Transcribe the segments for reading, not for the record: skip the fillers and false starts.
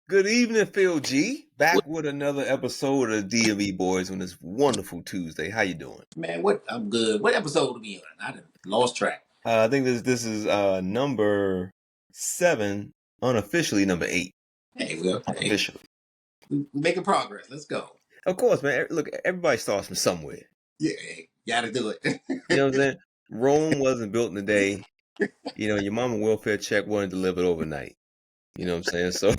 Good evening, Phil G. What, Back with another episode of DMV Boys on this wonderful Tuesday. How you doing? man, what? I'm good. What episode are we on? I done lost track. I think this is number 7, unofficially number 8, Hey, well, hey, officially. we making progress. Let's go. Of course, man. Look, everybody starts from somewhere. Yeah, hey, gotta do it. You know what I'm saying? Rome wasn't built in a day. You know, your mama welfare check wasn't delivered overnight. You know what I'm saying? So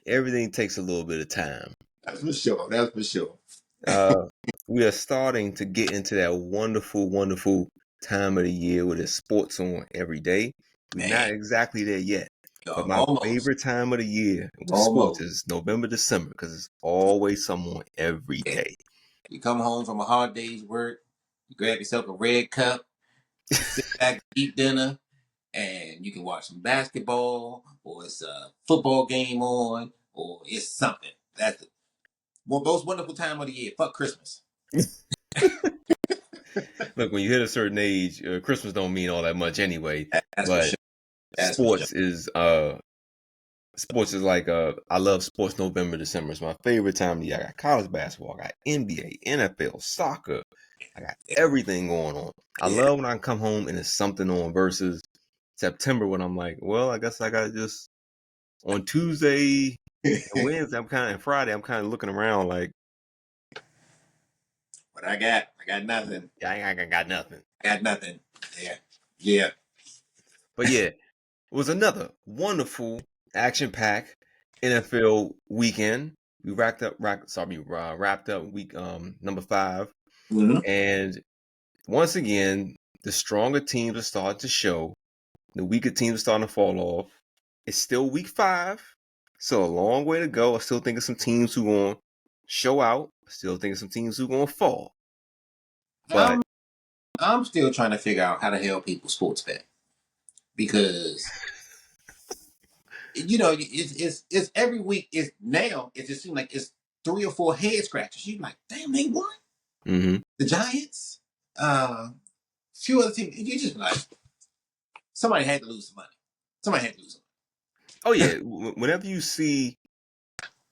everything takes a little bit of time. That's for sure. That's for sure. Uh, we are starting to get into that wonderful, wonderful time of the year where there's sports on every day. We're not Man, exactly there yet, but my almost, favorite time of the year with sports almost. is November, December, because it's always someone every Yeah. day. You come home from a hard day's work, you grab yourself a red cup, sit back, eat dinner, and you can watch some basketball, or it's a football game on, or it's something. That's the most wonderful time of the year. Fuck Christmas. Look, when you hit a certain age, Christmas don't mean all that much anyway. That's for But sure. That's for sure. sports is like I love sports. November, December is my favorite time of the year. I got college basketball, I got NBA, NFL, soccer. I got everything going on. I Yeah. love when I come home and there's something on versus September when I'm like, well, I guess I got just on Tuesday and Wednesday. And Friday. I'm kind of looking around like, What I got nothing. I got nothing. I got nothing. Yeah. Yeah. But yeah, it was another wonderful action-packed NFL weekend. We wrapped up week number 5, Mm-hmm. and once again, the stronger teams are starting to show. The weaker teams are starting to fall off. It's still week 5, so a long way to go. I still think of some teams who going to show out. I still think of some teams who going to fall. But I'm still trying to figure out how the hell people sports bet, because it's every week. It just seems like it's 3 or 4 head scratches. You like, damn, they won. mm-hmm. The Giants, few other teams. You just like, somebody had to lose some money. Somebody had to lose some Oh yeah, whenever you see,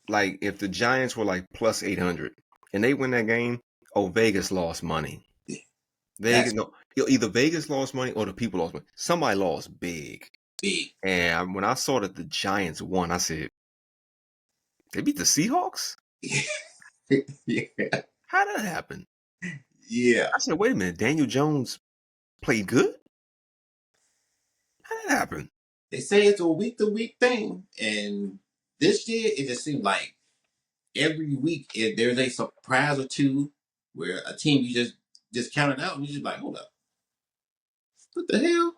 like, if the Giants were like plus 800 and they win that game, oh, Vegas lost money. Yeah. Either Vegas lost money or the people lost money. Somebody lost big. big. And when I saw that the Giants won, I said, they beat the Seahawks? Yeah. How did that happen? Yeah. I said, wait a minute, Daniel Jones played good? How did that happen? They say it's a week-to-week thing, and this year it just seemed like every week there's a surprise or two where a team you just counted out, and you're just like, hold up, what the hell?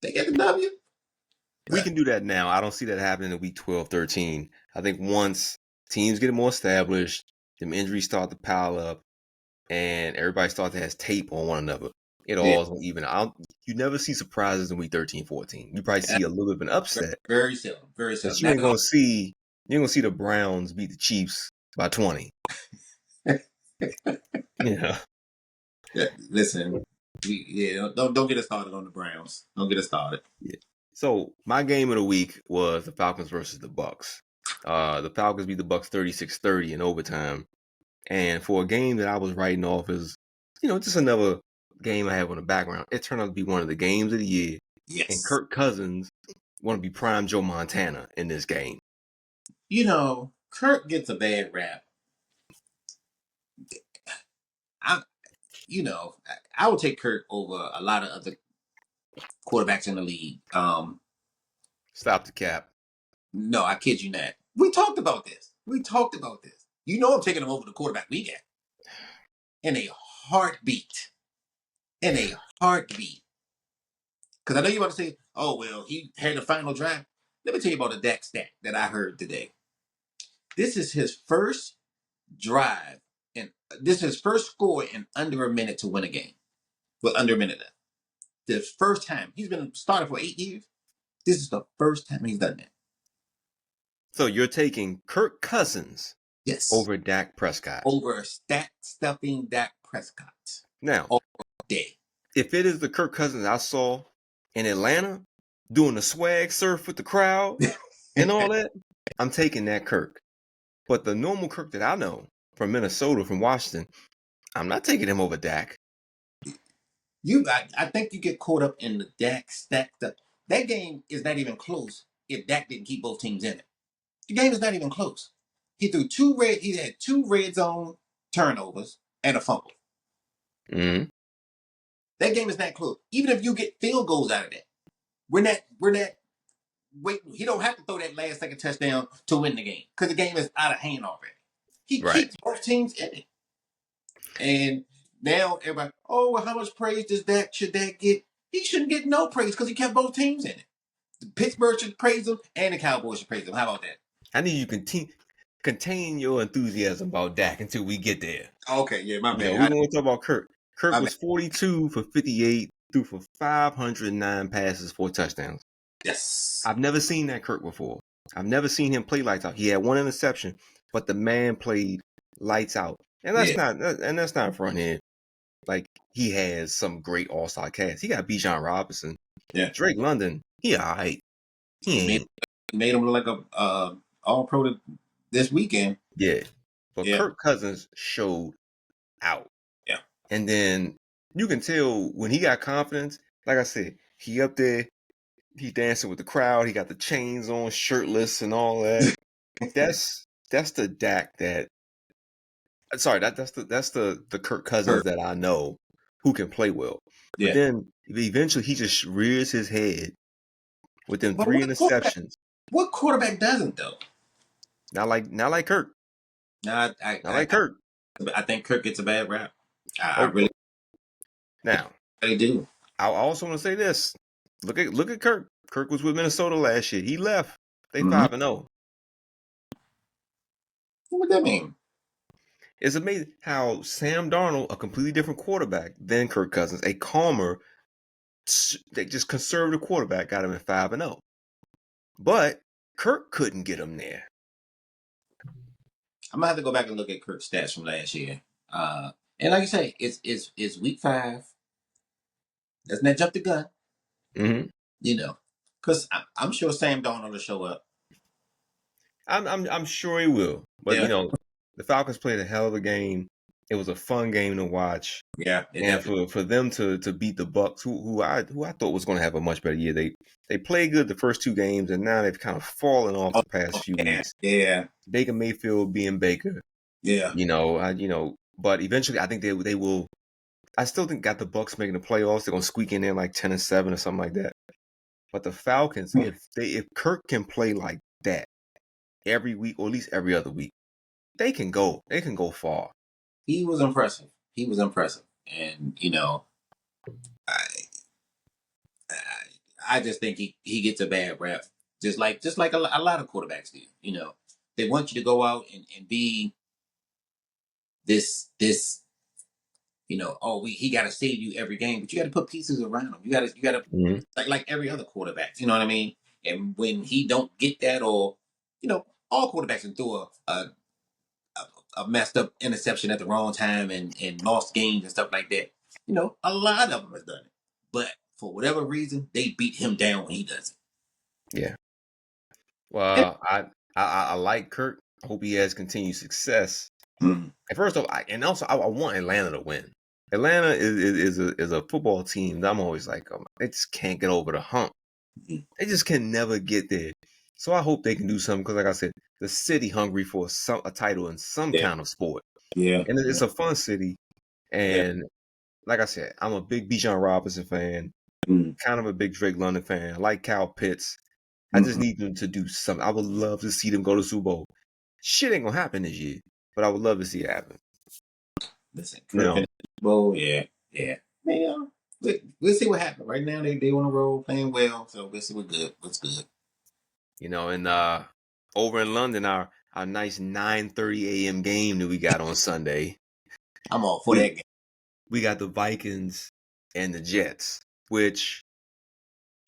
They get the W? We can do that now. I don't see that happening in week 12, 13. I think once teams get more established, them injuries start to pile up, and everybody starts to have tape on one another, it all is going to even out. You never see surprises in week 13, 14. You probably see a little bit of an upset. Very seldom. Very But seldom. you ain't going to see the Browns beat the Chiefs by 20. Yeah. Listen, don't get us started on the Browns. Don't get us started. Yeah. So my game of the week was the Falcons versus the Bucks. The Falcons beat the Bucks 36-30 in overtime. And for a game that I was writing off as, just another game I have on the background, it turned out to be one of the games of the year. Yes. And Kirk Cousins want to be prime Joe Montana in this game. Kirk gets a bad rap. I would take Kirk over a lot of other quarterbacks in the league. Stop the cap. No, I kid you not. We talked about this. I'm taking him over the quarterback we got. In a heartbeat. Because I know you want to say, oh, well, he had the final drive. Let me tell you about the Dak stat that I heard today. This is his first drive, and this is his first score in under a minute to win a game. Well, under a minute left. The first time. He's been starting for 8 years. This is the first time he's done that. So you're taking Kirk Cousins over Dak Prescott. Over stat-stuffing Dak Prescott. Now, all day. If it is the Kirk Cousins I saw in Atlanta doing the swag surf with the crowd and all that, I'm taking that Kirk. But the normal Kirk that I know from Minnesota, from Washington, I'm not taking him over Dak. I think you get caught up in the Dak stacked up. That game is not even close if Dak didn't keep both teams in it. The game is not even close. He had two red zone turnovers and a fumble. Mm-hmm. That game is not close. Even if you get field goals out of that, we're not wait, he don't have to throw that last second touchdown to win the game because the game is out of hand already. He Right. keeps both teams in it. And now everybody, oh, well, how much praise should Dak get? He shouldn't get no praise because he kept both teams in it. The Pittsburgh should praise him and the Cowboys should praise him. How about that? I need you to contain your enthusiasm about Dak until we get there. Okay, yeah, my You know, bad. we're going to talk about Kirk. Kirk My was 42 for 58, threw for 509 passes, 4 touchdowns. Yes. I've never seen that Kirk before. I've never seen him play lights out. He had 1 interception, but the man played lights out. And that's not front end. Like, he has some great all-star cast. He got Bijan Robinson. Yeah. Drake London, he all right. He made him look like a all-pro this weekend. Yeah. But Yeah. Kirk Cousins showed out. Yeah. And then you can tell when he got confidence, like I said, he up there, he dancing with the crowd, he got the chains on, shirtless and all that. that's the Dak that's the Kirk Cousins that I know who can play well. Yeah. But then eventually he just rears his head with them 3 interceptions. What quarterback doesn't though? Not like Kirk. Not like Kirk. I think Kirk gets a bad rap. I really do. I also want to say this. Look at Kirk. Kirk was with Minnesota last year. He left. They 5-0. What would that mean? It's amazing how Sam Darnold, a completely different quarterback than Kirk Cousins, a calmer, they just conservative quarterback, got him at 5-0. But Kirk couldn't get him there. I'm gonna have to go back and look at Kirk's stats from last year. And like I say, it's week 5. Let's not jump the gun. Mm-hmm. You know, because I'm sure Sam Darnold will show up. I'm sure he will. But Yeah. you know, the Falcons played a hell of a game. It was a fun game to watch. Yeah. And for them to beat the Bucs, who I thought was going to have a much better year. They played good the first 2 games, and now they've kind of fallen off the past few weeks. Yeah. Baker Mayfield being Baker. Yeah. But eventually I think they will. I still think got the Bucs making the playoffs. They're gonna squeak in there like 10-7 or something like that. But the Falcons, if Kirk can play like that every week or at least every other week, they can go far. He was impressive. And I just think he gets a bad rap, just like a lot of quarterbacks do. They want you to go out and be this. He got to save you every game, but you got to put pieces around him. You got to like every other quarterback. You know what I mean? And when he don't get that, or all quarterbacks can throw a messed up interception at the wrong time and lost games and stuff like that. A lot of them have done it, but for whatever reason, they beat him down when he does it. Yeah. Well, I like Kirk. I hope he has continued success. And first off, I want Atlanta to win. Atlanta is a football team that I'm always like, they just can't get over the hump. They just can never get there. So I hope they can do something because, like I said, the city hungry for a title in some kind of sport. Yeah. And it's a fun city. And like I said, I'm a big Bijan Robinson fan, kind of a big Drake London fan. I like Kyle Pitts. I just need them to do something. I would love to see them go to Super Bowl. Shit ain't gonna happen this year, but I would love to see it happen. Listen, Super Bowl, yeah. Man, we'll see what happens. Right now, they on the road playing well, so we'll see what's good. And over in London, our nice 9:30 a.m. game that we got on Sunday. I'm all for that game. We got the Vikings and the Jets, which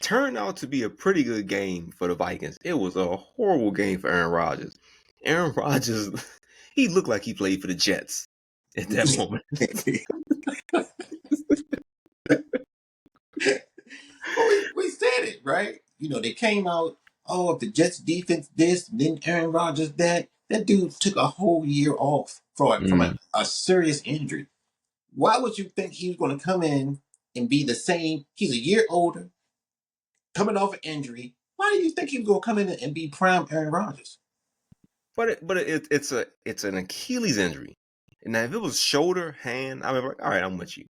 turned out to be a pretty good game for the Vikings. It was a horrible game for Aaron Rodgers. Aaron Rodgers, he looked like he played for the Jets at that moment. Well, we said it, right? They came out oh, if the Jets defense this, then Aaron Rodgers that. That dude took a whole year off from a serious injury. Why would you think he was going to come in and be the same? He's a year older, coming off an injury. Why do you think he was going to come in and be prime Aaron Rodgers? It's an Achilles injury. And now if it was shoulder, hand, I mean, like, all right, I'm with you.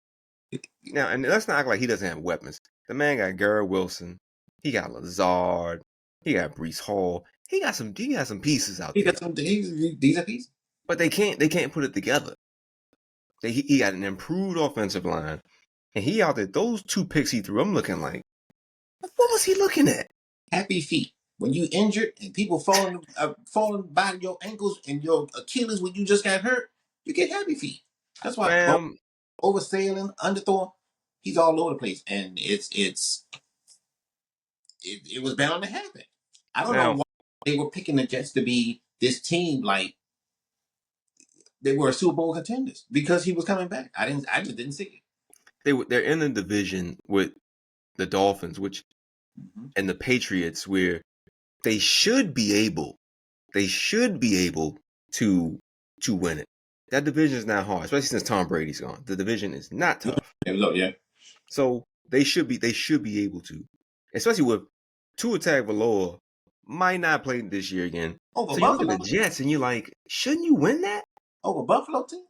Now, and let's not act like he doesn't have weapons. The man got Garrett Wilson, he got Lazard, he got Brees Hall, he got some pieces out He there. got some decent pieces, But they can't put it together. He got an improved offensive line, and he out there. Those 2 picks he threw, I'm looking like, what was he looking at? happy feet. When you injured and people falling by your ankles and your Achilles when you just got hurt, you get happy feet. That's why Fam, oversailing, underthrow, he's all over the place, and it was bound to happen. I don't know now why they were picking the Jets to be this team like they were Super Bowl contenders because he was coming back. I just didn't see it. they're in a division with the Dolphins, which and the Patriots, where they should be able to win it. That division is not hard, especially since Tom Brady's gone. The division is not tough. It was up, yeah. So they should be able to, especially with Tua Tagovailoa might not play this year again. Over So you look at Buffalo, the Jets and you're like, shouldn't you win that? over Buffalo team.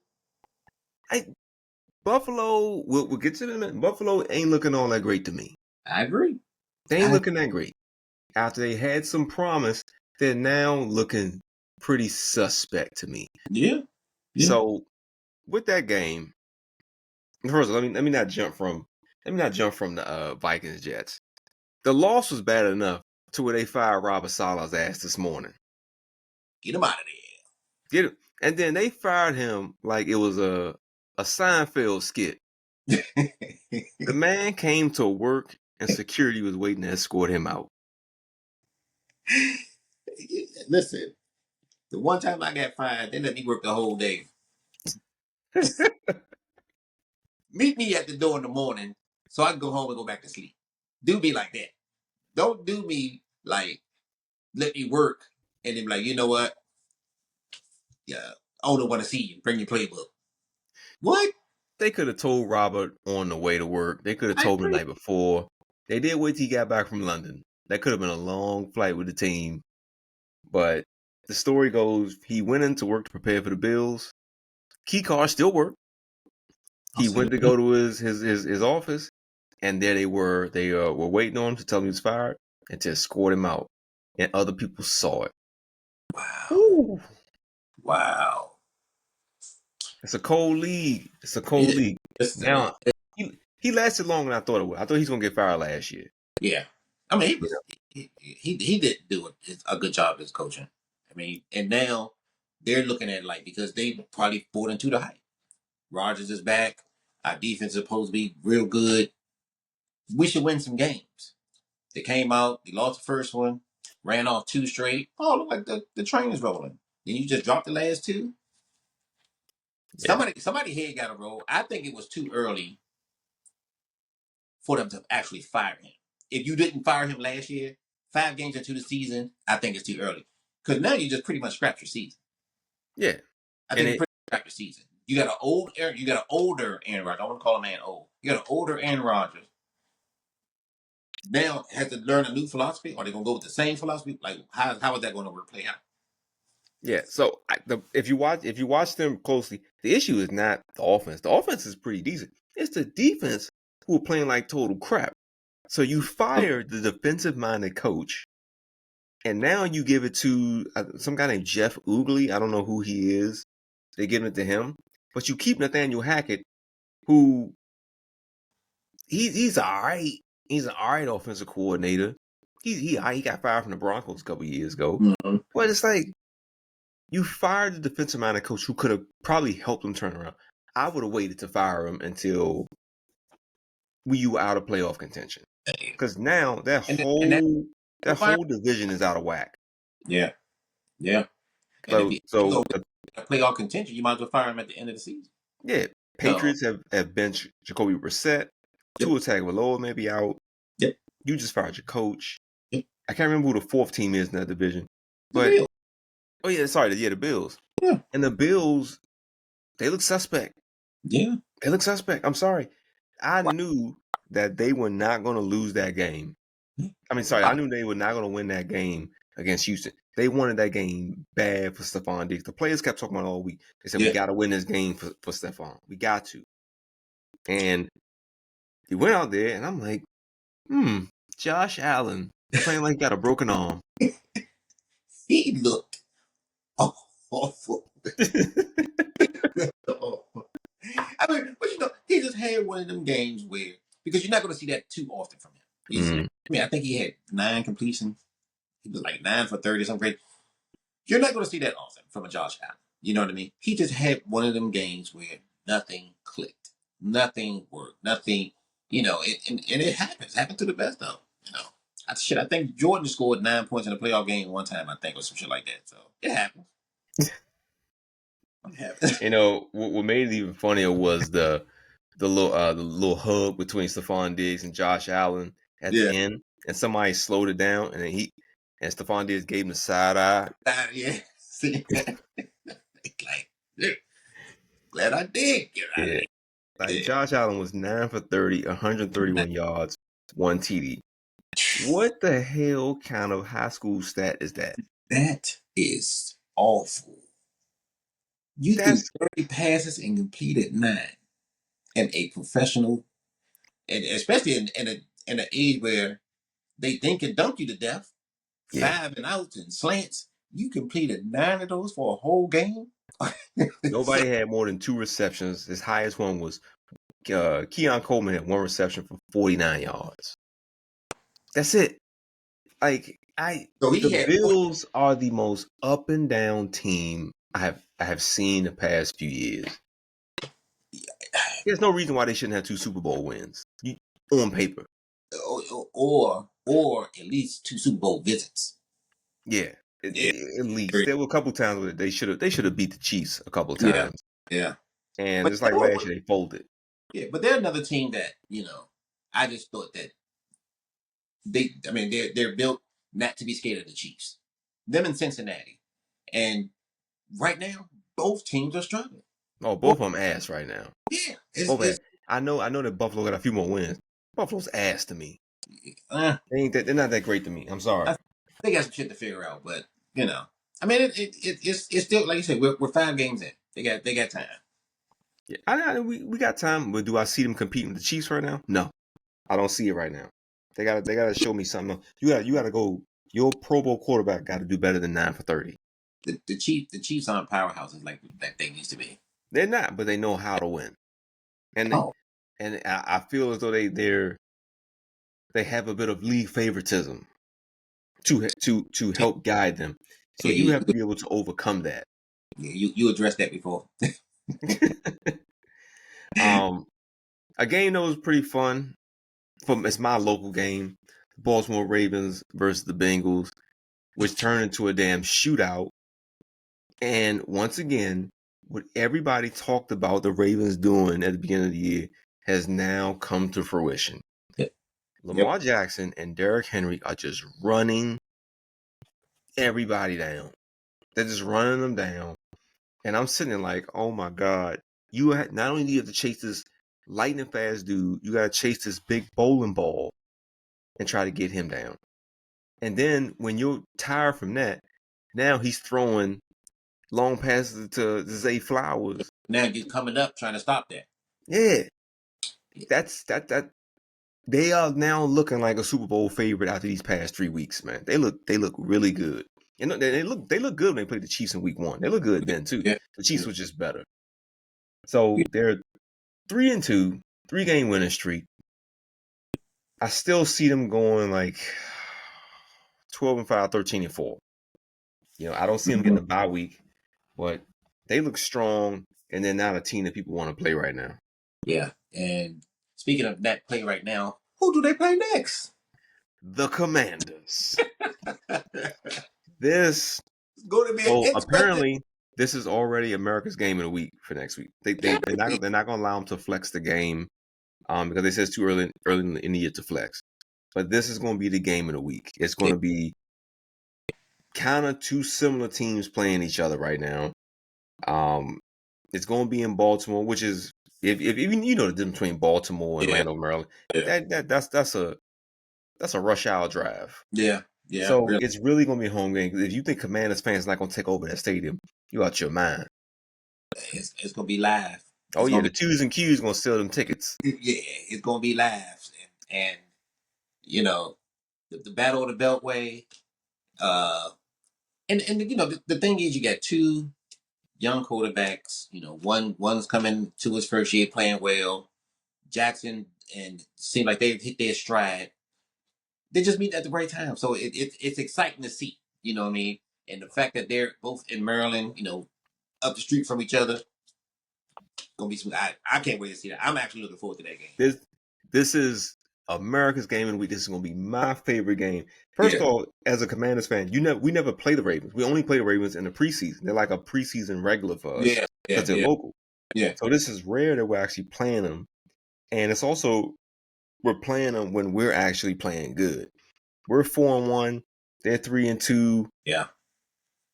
Buffalo, we'll get to them. Buffalo ain't looking all that great to me. I agree. They ain't looking that great. After they had some promise, they're now looking pretty suspect to me. Yeah. So with that game, first let me not jump from the Vikings Jets. The loss was bad enough to where they fired Robert Sala's ass this morning. Get him out of Get him, and then they fired him like it was a Seinfeld skit. there. The man came to work and security was waiting to escort him out. Listen, the one time I got fired, they let me work the whole day. Meet me at the door in the morning so I can go home and go back to sleep. Do me like that. Don't do me like let me work and then be like, you know what? Yeah, I don't want to see you. Bring your playbook. What? They could have told Robert on the way to work. They could have told him the night before. They did wait till he got back from London. That could have been a long flight with the team. But the story goes, he went into work to prepare for the Bills. Key card still worked. He went to go to his office, and there they were. They were waiting on him to tell him he was fired and to escort him out. And other people saw it. Wow. Ooh. Wow. It's a cold league. League. Listen, Now, he lasted longer than I thought it would. I thought he was going to get fired last year. yeah. I mean, he did do a good job as coaching. I mean, and now they're looking at it like because they probably bought into the hype. Rodgers is back. Our defense is supposed to be real good. We should win some games. They came out, they lost the first one, ran off 2 straight. Oh, look like the train is rolling. Then you just dropped the last 2. Yeah. Somebody head got to roll. I think it was too early for them to actually fire him. If you didn't fire him last year, 5 games into the season, I think it's too early. Because now you just pretty much scrapped your season. Yeah. I think you pretty much scrapped your season. You got an older Aaron Rodgers. I don't want to call a man old. You got an older Aaron Rodgers. Now has to learn a new philosophy. Are they gonna go with the same philosophy? Like how is that going to work play out? Yeah. So if you watch them closely, the issue is not the offense. The offense is pretty decent. It's the defense who are playing like total crap. So you fire the defensive-minded coach, and now you give it to some guy named Jeff Ugly. I don't know who he is. They give it to him, but you keep Nathaniel Hackett, who he's all right. He's an all right offensive coordinator. He got fired from the Broncos a couple years ago. Mm-hmm. But it's like you fired the defensive-minded coach who could have probably helped them turn around. I would have waited to fire him until you were out of playoff contention. Because now that whole division is out of whack. Yeah. And if you go playoff contention, you might as well fire him at the end of the season. Yeah. Patriots have benched Jacoby Brissett. Tua Tagovailoa may be out. Yep. You just fired your coach. Yep. I can't remember who the fourth team is in that division. The But Bills. oh yeah, sorry, the Bills. Yeah. And the Bills, they look suspect. Yeah. They look suspect. I'm sorry. I knew that they were not going to lose that game. I mean, sorry, I knew they were not going to win that game against Houston. They wanted that game bad for Stephon Diggs. The players kept talking about it all week. They said, we got to win this game for Stephon. We got to. And he went out there, and I'm like, Josh Allen playing like he got a broken arm. He looked awful. I mean, but he just had one of them games where, because you're not going to see that too often from him. I mean, I think he had 9 completions. He was like 9 for 30 or something. You're not going to see that often from a Josh Allen. You know what I mean? He just had one of them games where nothing clicked, nothing worked, nothing. And it happens. Happened to the best though. I think Jordan scored 9 points in a playoff game one time. I think, or some shit like that. So it happens. What made it even funnier was the little hug between Stephon Diggs and Josh Allen at the end, and somebody slowed it down, and then Stephon Diggs gave him the side eye. Yeah, see, like, glad I did get out of there. Like Josh Allen was 9 for 30, 131 yards, 1 TD. What the hell kind of high school stat is that? That is awful. You threw 30 passes and completed 9 in a professional, and especially in an age where they think and dunk you to death, 5 and outs and slants. You completed 9 of those for a whole game. Nobody had more than 2 receptions. His highest one was Keon Coleman had 1 reception for 49 yards. That's it. The Bills are the most up and down team I have seen the past few years. There's no reason why they shouldn't have 2 Super Bowl wins on paper, or at least 2 Super Bowl visits. Yeah, at least there were a couple times where they should have beat the Chiefs a couple times. Yeah. And but just like last year, they folded. Yeah, but they're another team that I just thought that they're built not to be scared of the Chiefs. Them in Cincinnati, and right now both teams are struggling. Oh, both of them ass right now. Yeah, I know that Buffalo got a few more wins. Buffalo's ass to me. They're not that great to me. I'm sorry. They got some shit to figure out, but I mean, it's still, like you said, we're 5 games in. They got time. Yeah, we got time, but do I see them competing with the Chiefs right now? No, I don't see it right now. They gotta show me something. You gotta go. Your Pro Bowl quarterback got to do better than 9 for 30. The Chiefs aren't powerhouses like that they used to be. They're not, but they know how to win. And I feel as though they have a bit of league favoritism to help guide them. So you have to be able to overcome that. Yeah, you addressed that before. A game that was pretty fun. It's my local game, Baltimore Ravens versus the Bengals, which turned into a damn shootout. And once again, what everybody talked about the Ravens doing at the beginning of the year has now come to fruition. Yep. Lamar Jackson and Derrick Henry are just running everybody down. They're just running them down. And I'm sitting there like, oh my God. Not only do you have to chase this lightning fast dude, you got to chase this big bowling ball and try to get him down. And then when you're tired from that, now he's throwing long passes to Zay Flowers. Now he's coming up trying to stop that. Yeah. That they are now looking like a Super Bowl favorite after these past 3 weeks, man. They look really good. And they look good when they played the Chiefs in week 1. They look good then too. Yeah. The Chiefs were just better. So they're 3-2, 3-game winning streak. I still see them going like 12-5, 13-4. I don't see them getting a bye week, but they look strong, and they're not a team that people want to play right now. Yeah, and speaking of that play right now, who do they play next? The Commanders. This going to be apparently this is already America's game of the week for next week. They're not going to allow them to flex the game because they say it's too early in the year to flex. but this is going to be the game of the week. It's going to be kind of two similar teams playing each other right now. It's going to be in Baltimore, which is if even the difference between Baltimore and Orlando, Maryland. Yeah. That's a rush hour drive. Yeah. So Really. it's really going to be a home game. If you think Commanders fans not going to take over that stadium, you out your mind. It's gonna be live. Oh It's yeah, gonna the twos and Qs going to sell them tickets. be it's gonna be live, and you know the battle of the Beltway. And the thing is, you got two young quarterbacks. One's coming to his first year playing well. Jackson and seem like they hit their stride. They just meet at the right time, so it's exciting to see. You know what I mean? And the fact that they're both in Maryland, up the street from each other, gonna be some. I can't wait to see that. I'm actually looking forward to that game. This is America's game of the week. This is going to be my favorite game. First Yeah. of all, as a Commanders fan, we never play the Ravens. We only play the Ravens in the preseason. They're like a preseason regular for us Yeah, because they're local. yeah. So this is rare that we're actually playing them, and it's also we're playing them when we're actually playing good. We're 4-1. They're 3-2. Yeah.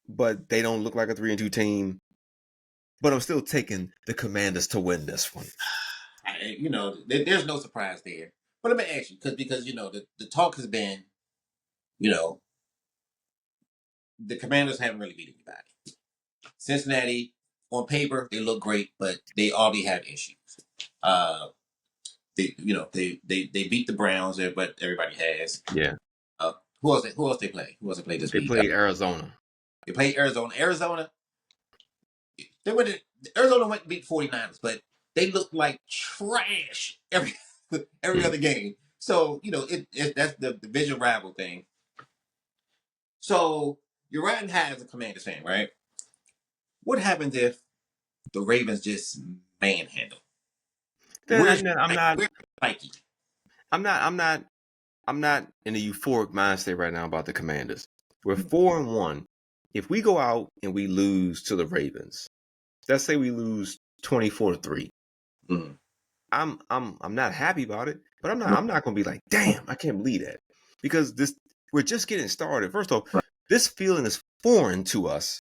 But they don't look like a 3-2 team. But I'm still taking the Commanders to win this one. There's no surprise there. But let me ask you, because the talk has been, the Commanders haven't really beat anybody. Cincinnati, on paper, they look great, but they already have issues. They beat the Browns, but everybody has. Yeah. Who else they play? Who else they play this They week? played Arizona. They played Arizona. Arizona went and beat 49ers, but they looked like trash every other game. So, that's the division rival thing. So you're riding high as a Commanders fan, right? What happens if the Ravens just manhandle? Where's Mikey? I'm not in a euphoric mindset right now about the Commanders. We're 4-1. If we go out and we lose to the Ravens, let's say we lose 24-3. Mm-hmm. I'm not happy about it, but I'm not gonna be like, damn, I can't believe that. Because we're just getting started. First off, this feeling is foreign to us.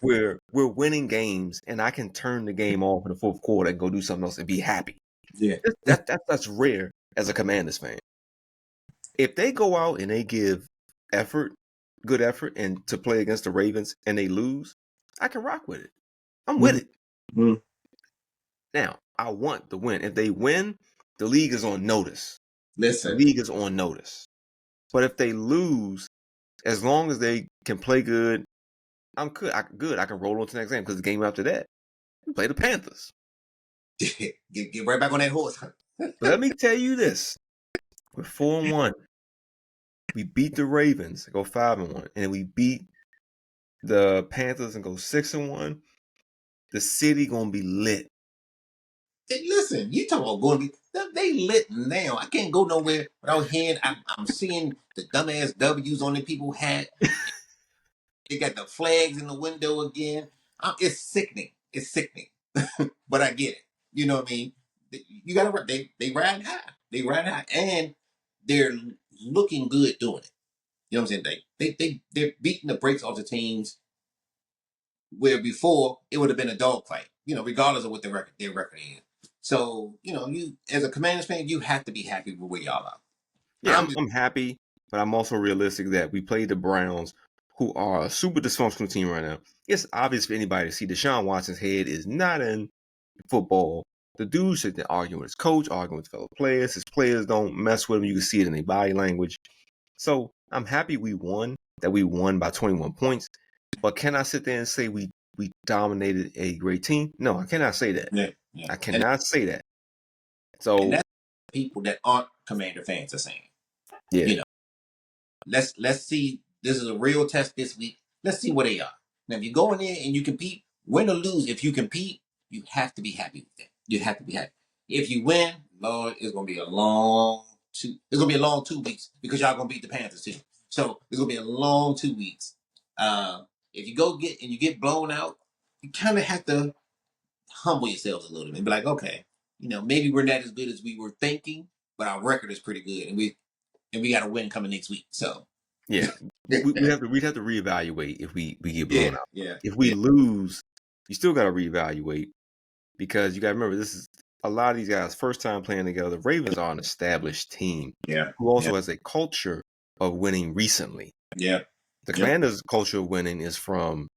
We're winning games and I can turn the game off in the fourth quarter and go do something else and be happy. Yeah. That's rare as a Commanders fan. If they go out and they give good effort, and to play against the Ravens and they lose, I can rock with it. I'm with it. Mm-hmm. Now, I want the win. If they win, the league is on notice. Listen. The league is on notice. But if they lose, as long as they can play good, I'm good. I can roll on to the next game because the game after that, we play the Panthers. Get right back on that horse. But let me tell you this. We're 4-1. We beat the Ravens and go 5-1. And we beat the Panthers and go 6-1. The city gonna be lit. Listen, you talking about going to be they lit now. I can't go nowhere without hearing. I'm seeing the dumbass W's on the people hat. They got the flags in the window again. It's sickening. It's sickening. But I get it. You know what I mean? You gotta they ride high. They ride high, and they're looking good doing it. You know what I'm saying? They're beating the brakes off the teams where before it would have been a dogfight. Regardless of what their record is. So you as a Commanders fan, you have to be happy with where y'all are. Yeah, I'm happy, but I'm also realistic that we played the Browns, who are a super dysfunctional team right now. It's obvious for anybody to see Deshaun Watson's head is not in football. The dude sitting there arguing with his coach, arguing with fellow players. His players don't mess with him. You can see it in their body language. So I'm happy that we won by 21 points. But can I sit there and say we dominated a great team? No, I cannot say that. Yeah. I cannot say that. So and that's people that aren't Commander fans are saying. Yeah. Let's see. This is a real test this week. Let's see where they are. Now, if you go in there and you compete, win or lose, if you compete, you have to be happy with that. You have to be happy. If you win, Lord, it's gonna be a long 2 weeks because y'all gonna beat the Panthers too. So it's gonna be a long 2 weeks. If you get blown out, you kind of have to humble yourselves a little bit and be like, okay, maybe we're not as good as we were thinking, but our record is pretty good, and and we got a win coming next week. So Yeah, we'd have to reevaluate if we get blown out. yeah. If we lose, you still got to reevaluate because you got to remember this is a lot of these guys first time playing together. The Ravens are an established team who also has a culture of winning recently. Yeah. The Commanders' culture of winning is from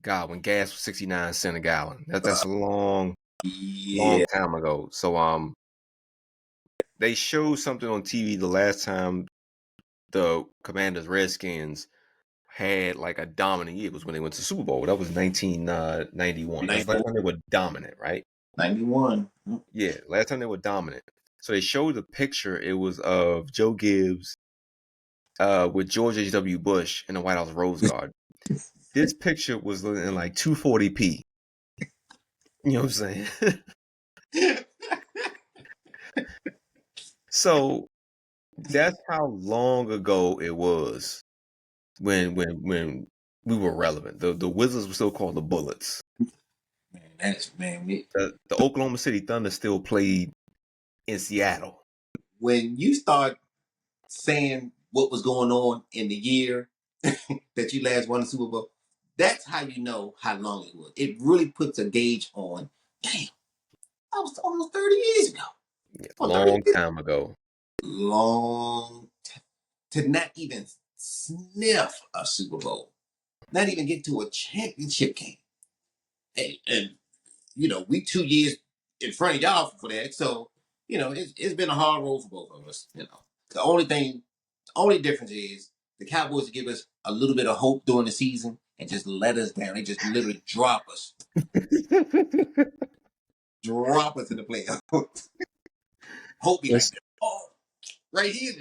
God when gas was 69 cents a gallon. That's a long time ago. So they showed something on TV the last time the Commanders Redskins had like a dominant year was when they went to Super Bowl. That was 1991. That's the last time they were dominant, right? 91. Yeah, last time they were dominant. So they showed the picture. It was of Joe Gibbs with George H.W. Bush in the White House Rose Garden. This picture was in like 240p. You know what I'm saying? So that's how long ago it was when we were relevant. The Wizards were still called the Bullets. The Oklahoma City Thunder still played in Seattle. When you start saying what was going on in the year that you last won the Super Bowl, that's how you know how long it was. It really puts a gauge on, damn, that was almost 30 years ago. Yeah, long time ago. To not even sniff a Super Bowl, not even get to a championship game. And we 2 years in front of y'all for that. So, it's been a hard road for both of us. The only difference is the Cowboys give us a little bit of hope during the season and just let us down. They just literally drop us. Drop us in the playoffs. Hope be like, right here.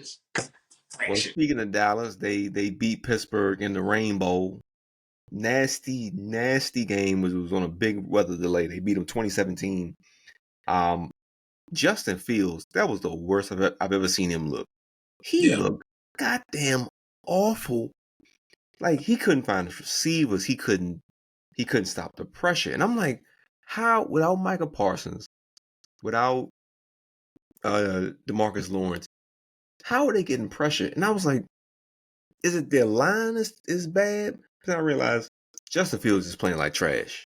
Well, speaking of Dallas, they beat Pittsburgh in the Rain Bowl. Nasty game. It was on a big weather delay. They beat them 2017. Justin Fields, that was the worst I've ever seen him look. He looked goddamn awful. Like he couldn't find his receivers. He couldn't stop the pressure. And I'm like, how without Micah Parsons, without DeMarcus Lawrence, how are they getting pressure? And I was like, is it their line is bad? Because I realized Justin Fields is playing like trash.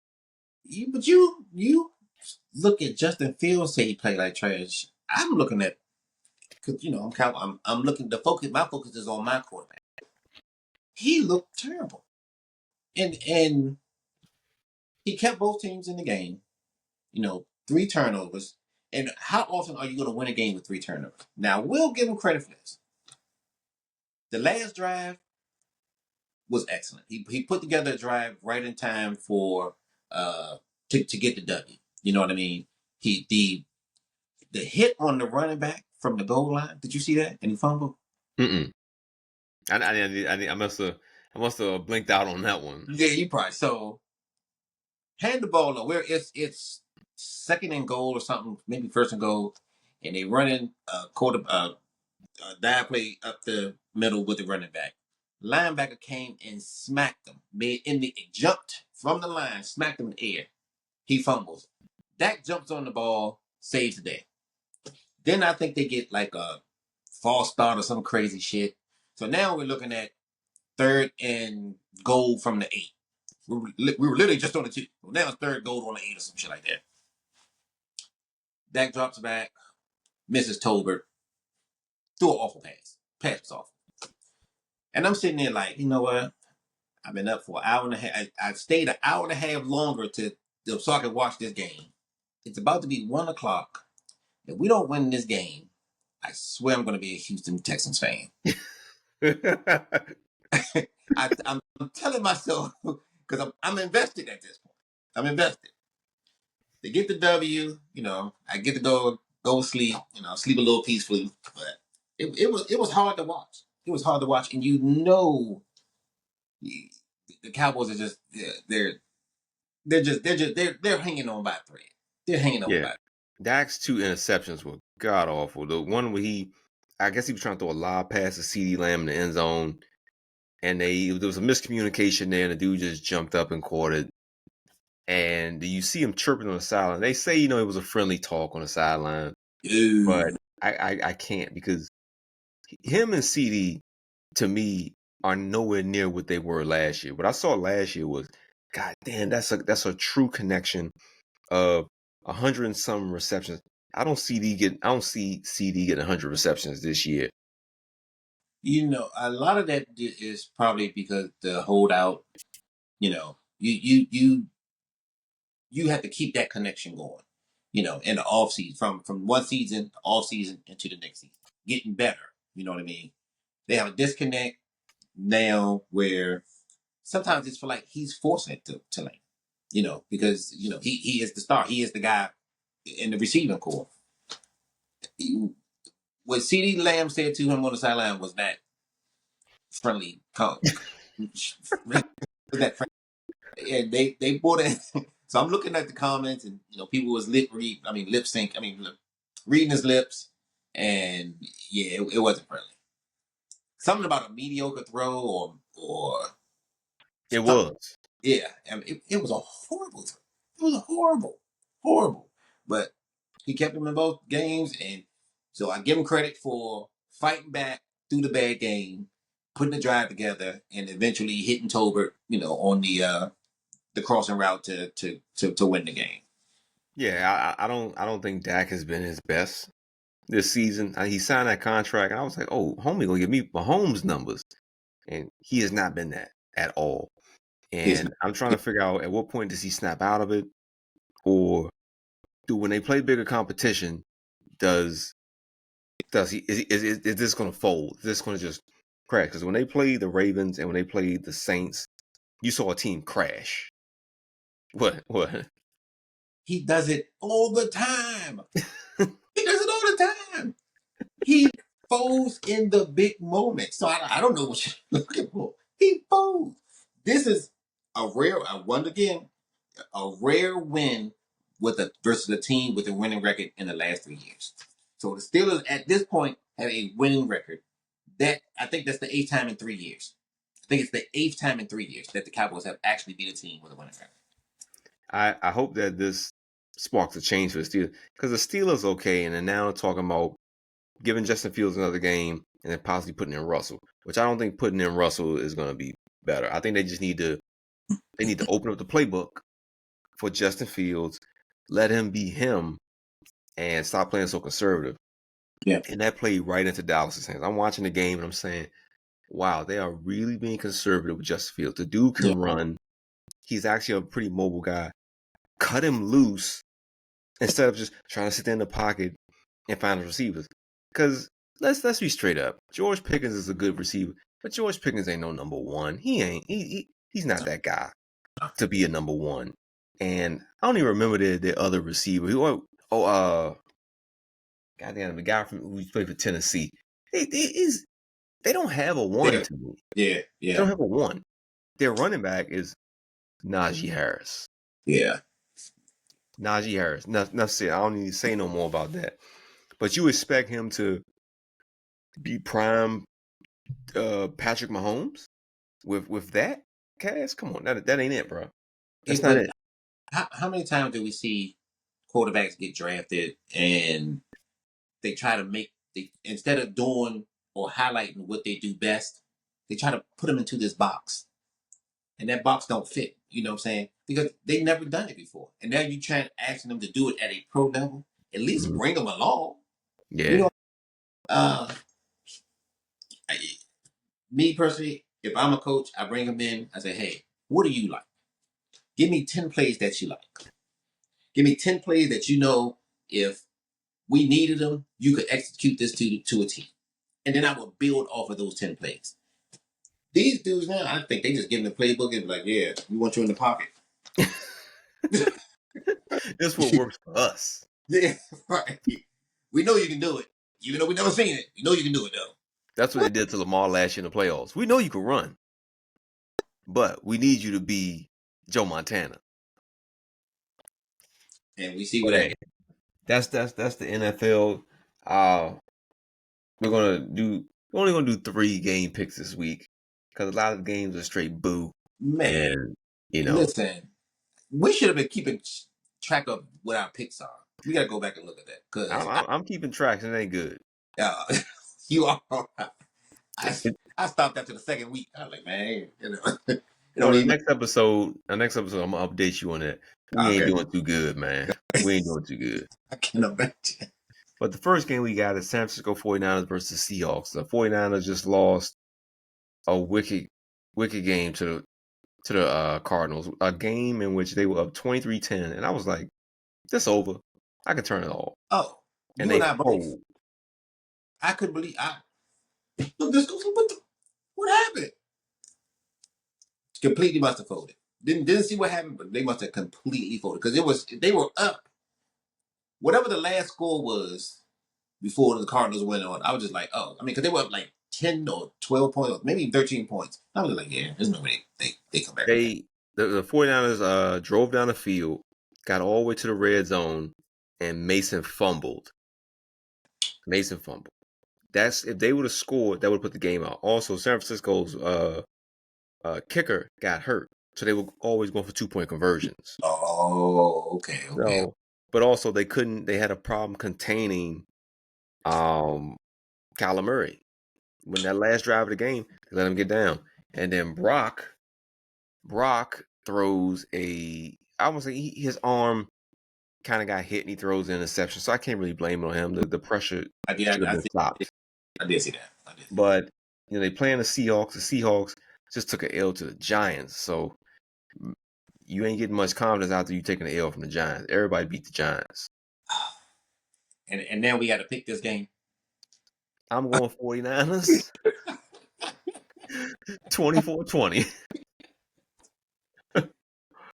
But you look at Justin Fields say he played like trash. I'm looking at because I'm looking the focus. My focus is on my quarterback. He looked terrible, and he kept both teams in the game. 3 turnovers. And how often are you going to win a game with 3 turnovers? Now we'll give him credit for this. The last drive was excellent. He put together a drive right in time for to get the W. You know what I mean? The hit on the running back from the goal line. Did you see that? And he fumbled. I must have blinked out on that one. Yeah, you probably so. Hand the ball over. Where it's second and goal or something, maybe first and goal, and they running dive play up the middle with the running back. Linebacker came and smacked him. Jumped from the line, smacked him in the air. He fumbles. Dak jumps on the ball, saves the day. Then I think they get like a false start or some crazy shit. So now we're looking at third and goal from the 8. We were literally just on the 2. Well, now it's third goal on the 8 or some shit like that. Dak drops back, misses Tolbert, threw an awful pass. Pass was awful. And I'm sitting there like, you know what? I've been up for an hour and a half. I stayed an hour and a half longer so I could watch this game. It's about to be 1 o'clock. If we don't win this game, I swear I'm going to be a Houston Texans fan. I'm telling myself because I'm invested at this point. I'm invested. They get the W, I get to go sleep, sleep a little peacefully. But it was hard to watch. It was hard to watch, and the Cowboys are just they're hanging on by a thread. They're hanging on by a thread. Dak's 2 interceptions were god awful. The one where I guess he was trying to throw a lob pass to CeeDee Lamb in the end zone, and there was a miscommunication there, and the dude just jumped up and caught it. And you see him chirping on the sideline. They say it was a friendly talk on the sideline, but I can't because him and CD to me are nowhere near what they were last year. What I saw last year was, God damn, that's a true connection of 100 and some receptions. I don't see CD getting 100 receptions this year. A lot of that is probably because the holdout. You have to keep that connection going. In the off season, from one season to off season into the next season, getting better. You know what I mean? They have a disconnect now where sometimes it's feel like he's forcing it to Lane. Because he is the star. He is the guy in the receiving core. What CD Lamb said to him on the sideline was that friendly. Was that friendly? And they bought it. So I'm looking at the comments, and people was lip sync. Reading his lips, and yeah, it wasn't friendly. Something about a mediocre throw or It something. was. Yeah, it was a horrible throw. It was a horrible. But he kept him in both games, and so I give him credit for fighting back through the bad game, putting the drive together, and eventually hitting Tolbert, on the crossing route to win the game. Yeah, I don't think Dak has been his best this season. He signed that contract, and I was like, oh, homie gonna give me Mahomes numbers, and he has not been that at all. He's And I'm trying to figure out at what point does he snap out of it, or when they play bigger competition, does he is this going to fold? Is this going to just crash? Because when they played the Ravens and when they played the Saints, you saw a team crash. What? He does it all the time. He does it all the time. He folds in the big moments. So I don't know what you're looking for. He folds. This is once again, a rare win versus a team with a winning record in the last 3 years. So the Steelers at this point have a winning record. I think that's the eighth time in 3 years. I think it's the eighth time in 3 years that the Cowboys have actually beat a team with a winning record. I hope that this sparks a change for the Steelers, because the Steelers okay, and then now talking about giving Justin Fields another game and then possibly putting in Russell, which I don't think putting in Russell is going to be better. I think they just need to open up the playbook for Justin Fields, let him be him, and stop playing so conservative. Yeah. And that played right into Dallas' hands. I'm watching the game and I'm saying, wow, they are really being conservative with Justin Fields. The dude can run. He's actually a pretty mobile guy. Cut him loose instead of just trying to sit there in the pocket and find the receivers. Because let's be straight up. George Pickens is a good receiver, but George Pickens ain't no number one. He ain't. He's not that guy to be a number one. And I don't even remember the other receiver. Goddamn, the guy who played for Tennessee. They don't have a one to me. Yeah. They don't have a one. Their running back is Najee Harris. Yeah. Najee Harris. Enough said. I don't need to say no more about that. But you expect him to be prime Patrick Mahomes with that cast? Come on, that ain't it, bro. That's not it. How many times do we see quarterbacks get drafted and they try to instead of doing or highlighting what they do best, they try to put them into this box, and that box don't fit. You know what I'm saying? Because they never done it before, and now you trying asking them to do it at a pro level. At least bring them along. Yeah. Me personally, if I'm a coach, I bring them in. I say, hey, what do you like? Give me 10 plays that you like. Give me 10 plays that if we needed them, you could execute this to a team. And then I would build off of those 10 plays. These dudes now, I think they just give them the playbook and be like, yeah, we want you in the pocket. This what works for us. Yeah, right. We know you can do it. Even though we never seen it. We know you can do it, though. That's what they did to Lamar last year in the playoffs. We know you can run, but we need you to be Joe Montana. And we see what that. That's the NFL. We're only gonna do 3 game picks this week because a lot of the games are straight boo. Man, listen, we should have been keeping track of what our picks are. We gotta go back and look at that because I'm keeping track and it ain't good. You are. I, It- I stopped after the second week. I was like, man, it well, don't even. the next episode, I'm gonna update you on that. We ain't Okay, doing too good, man. We ain't doing too good. I can imagine. But the first game we got is San Francisco 49ers versus Seahawks. The 49ers just lost a wicked game to the Cardinals, a game in which they were up 23-10, and I was like, "This over. I can turn it off." Oh, And you and they I both. fold. I couldn't believe. I look this. What happened? Completely must have folded. Didn't see what happened, but they must have completely folded because they were up. Whatever the last score was before the Cardinals went on, I was just like, oh, I mean, because they were up like 10 or 12 points, or maybe 13 points. I was like, yeah, there's no way they come back from that. The 49ers drove down the field, got all the way to the red zone, and Mason fumbled. That's if they would have scored, that would have put the game out. Also, San Francisco's kicker got hurt, so they were always going for 2-point conversions. Oh, okay. So, but also they couldn't. They had a problem containing Kyler Murray. When that last drive of the game, they let him get down, and then Brock throws I would say his arm kind of got hit and he throws an interception. So I can't really blame it on him. The pressure should have been stopped. I did see that. But they playing the Seahawks. The Seahawks just took an L to the Giants. So you ain't getting much confidence after you taking an L from the Giants. Everybody beat the Giants. And now we got to pick this game. I'm going 49ers. 24-20.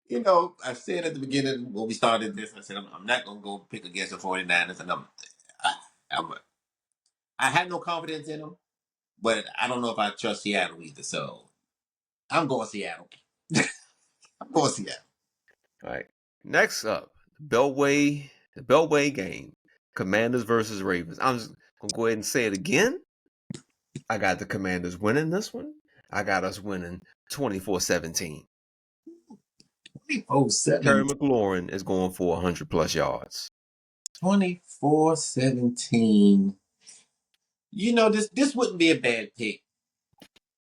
You know, I said at the beginning when we started this, I said I'm not gonna go pick against the 49ers, and I'm I have no confidence in them, but I don't know if I trust Seattle either. So I'm going Seattle. I'm going Seattle. All right. Next up, the Beltway game. Commanders versus Ravens. I'm just gonna go ahead and say it again. I got the Commanders winning this one. I got us winning 24-17. 24-7. Terry McLaurin is going for 100 plus yards. 24-17. You know, this wouldn't be a bad pick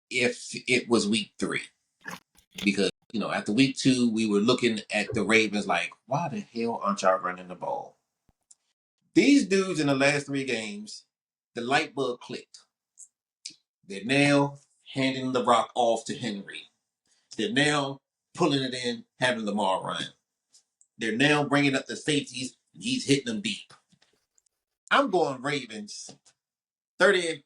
if it was week 3. Because, after week 2, we were looking at the Ravens like, why the hell aren't y'all running the ball? These dudes in the last 3 games, the light bulb clicked. They're now handing the rock off to Henry. They're now pulling it in, having Lamar run. They're now bringing up the safeties. He's hitting them deep. I'm going Ravens 34-10.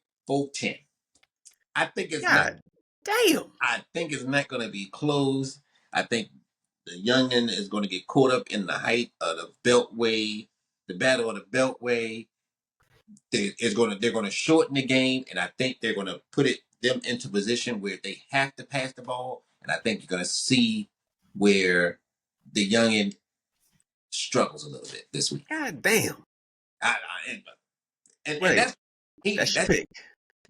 I think it's not. God damn. I think it's not going to be close. I think the youngin is going to get caught up in the height of the Beltway, the battle of the Beltway. They're going to shorten the game, and I think they're going to put them into position where they have to pass the ball. And I think you're going to see where the youngin struggles a little bit this week. God damn. And Wait, that's hating. that's your pick.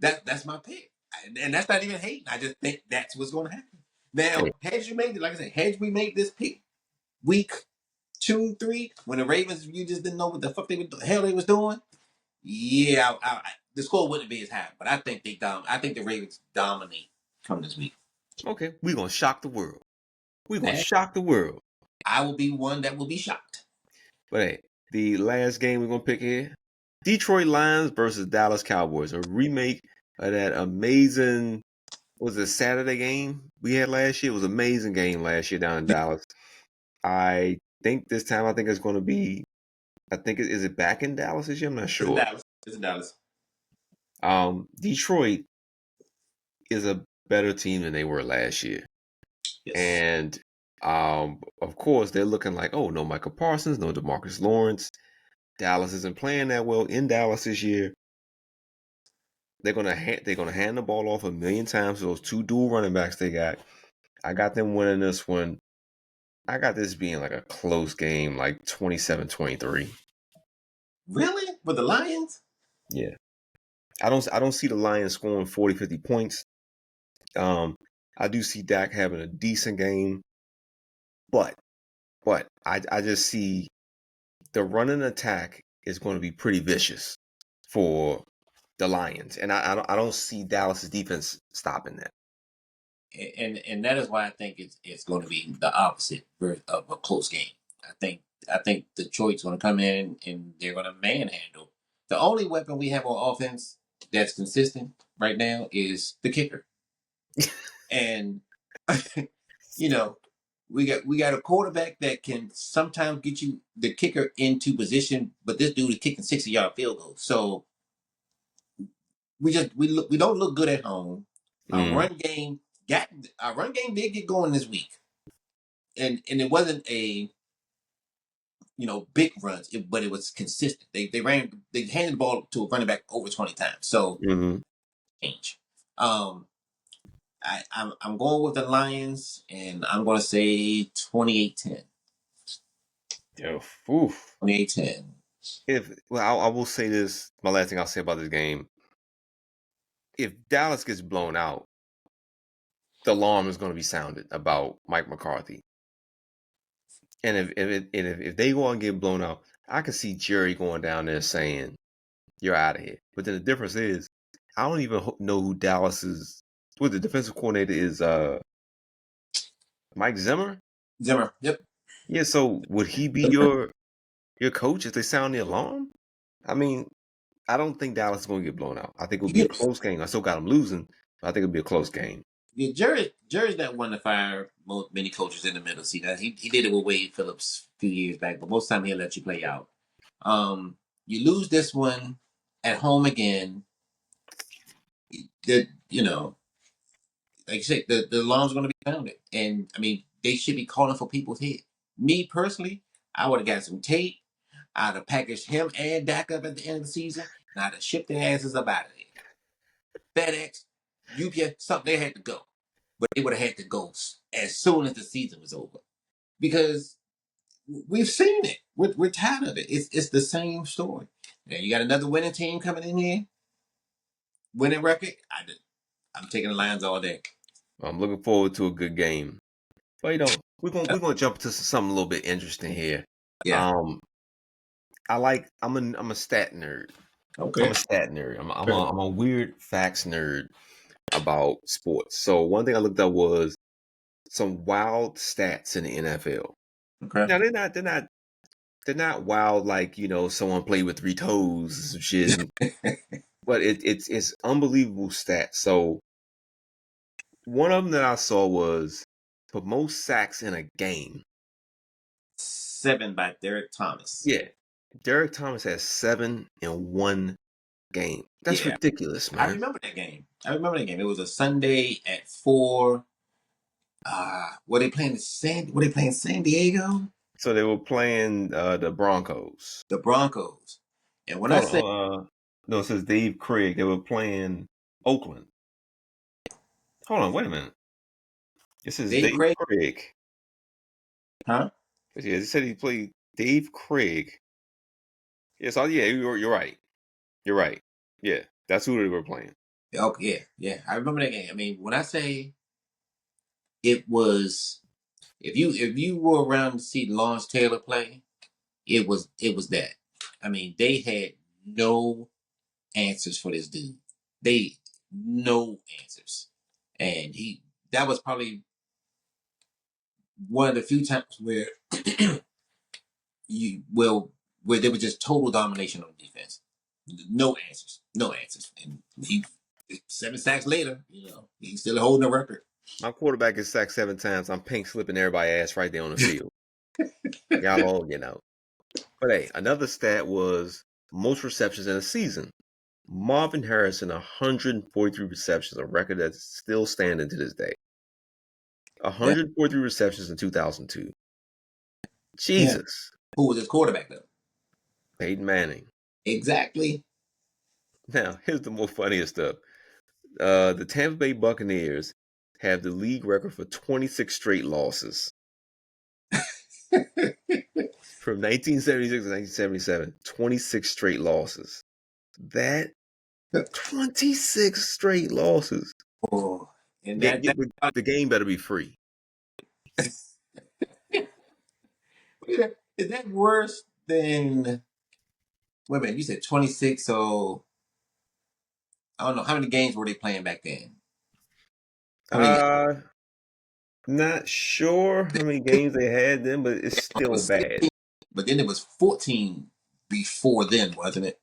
That's my pick, and that's not even hating. I just think that's what's going to happen. Hey, Now, had you made it, like I said, had we made this pick week 2, 3, when the Ravens, you just didn't know what the fuck the hell they was doing. Yeah, the score wouldn't be as high, but I think I think the Ravens dominate come this week. okay, we're going to shock the world. We're going to Man, shock the world. I will be one that will be shocked. But hey, the last game we're going to pick here, Detroit Lions versus Dallas Cowboys, a remake of that amazing, was it Saturday game we had last year? It was an amazing game last year down in Dallas. I think this time, I think it's going to be, is it back in Dallas this year? I'm not It's in sure. Dallas. It's in Dallas. Detroit is a better team than they were last year. Yes. And of course, they're looking like, oh, no Michael Parsons, no DeMarcus Lawrence. Dallas isn't playing that well in Dallas this year. They're gonna hand the ball off a million times to those 2 dual running backs they got. I got them winning this one. I got this being like a close game, like 27-23. Really? With the Lions? Yeah. I don't see the Lions scoring 40, 50 points. I do see Dak having a decent game, but I just see the running attack is going to be pretty vicious for the Lions, and I don't see Dallas's defense stopping that. And that is why I think it's going to be the opposite of a close game. I think Detroit's going to come in and they're going to manhandle. The only weapon we have on offense that's consistent right now is the kicker, and you know we got a quarterback that can sometimes get you the kicker into position, but this dude is kicking 60-yard field goals. So we don't look good at home. Our Mm, run game got our run game did get going this week, and it wasn't a big runs, but it was consistent. They handed the ball to a running back over 20 times. So mm-hmm. change. Um, I'm going with the Lions, and I'm going to say 28-10. Oof. 28-10. I will say this, my last thing I'll say about this game: if Dallas gets blown out, the alarm is going to be sounded about Mike McCarthy. And if they go and get blown out, I can see Jerry going down there saying, "You're out of here." But then the difference is, I don't even know who Dallas's what the defensive coordinator is. Mike Zimmer. Zimmer. Yep. Yeah. So would he be your coach if they sound the alarm? I mean, I don't think Dallas is going to get blown out. I think it'll be a Yes. close game. I still got them losing, but I think it'll be a close game. Yeah, Jerry's that one to fire many coaches in the middle. See that he did it with Wade Phillips a few years back, but most of the time he'll let you play out. You lose this one at home again. That like you said, the alarm's going to be sounded, and I mean they should be calling for people's head. Me personally, I would have got some tape. I'd have packaged him and Dak up at the end of the season, and I'd have shipped their asses up out of there. FedEx, UPS, something they had to go, but they would have had to go as soon as the season was over because we've seen it. We're tired of it. It's the same story. Now you got another winning team coming in here, winning record. I'm taking the Lions all day. I'm looking forward to a good game. But we're gonna jump to something a little bit interesting here. Yeah. Um, I'm a stat nerd. I'm Okay. a stat nerd. I'm a weird facts nerd about sports. So one thing I looked up was some wild stats in the NFL. Okay. Now they're not wild like someone played with three toes or some shit, but it's unbelievable stats. So one of them that I saw was for most sacks in a game. 7 by Derek Thomas. Yeah, Derek Thomas has 7 in one game. That's Yeah, ridiculous, I man. remember that game. It was a Sunday at 4. Were they playing San Diego? So they were playing the Broncos. The Broncos. And when I Hold say on, no, it says Dave Craig. They were playing Oakland. Hold on, wait a minute. It says Dave Dave Craig, Craig. huh? Yeah, it said he played Dave Craig. Yes, yeah, you're right. You're right. Yeah, that's who they were playing. Okay, yeah. I remember that game. I mean, when I say it was if you were around to see Lawrence Taylor play, it was that. I mean, they had no answers for this dude. They no answers. And he that was probably one of the few times where you well where there was just total domination on defense. No answers. No answers. And he 7 sacks later, he's still holding a record. My quarterback is sacked 7 times. I'm pink slipping everybody's ass right there on the field. Y'all all. But hey, another stat was most receptions in a season. Marvin Harrison, 143 receptions, a record that's still standing to this day. Yeah. 143 receptions in 2002. Yeah. Jesus. Who was his quarterback though? Peyton Manning. Exactly. Now, here's the more funniest stuff. The Tampa Bay Buccaneers have the league record for 26 straight losses. From 1976 to 1977, 26 straight losses. That 26 straight losses. Oh, and Get, that get, the game better be free. is that worse than wait a minute, you said 26, so I don't know how many games were they playing back then. How many? Uh, not sure how many games they had then, but it's It still was bad. 16, but then it was 14 before then, wasn't it?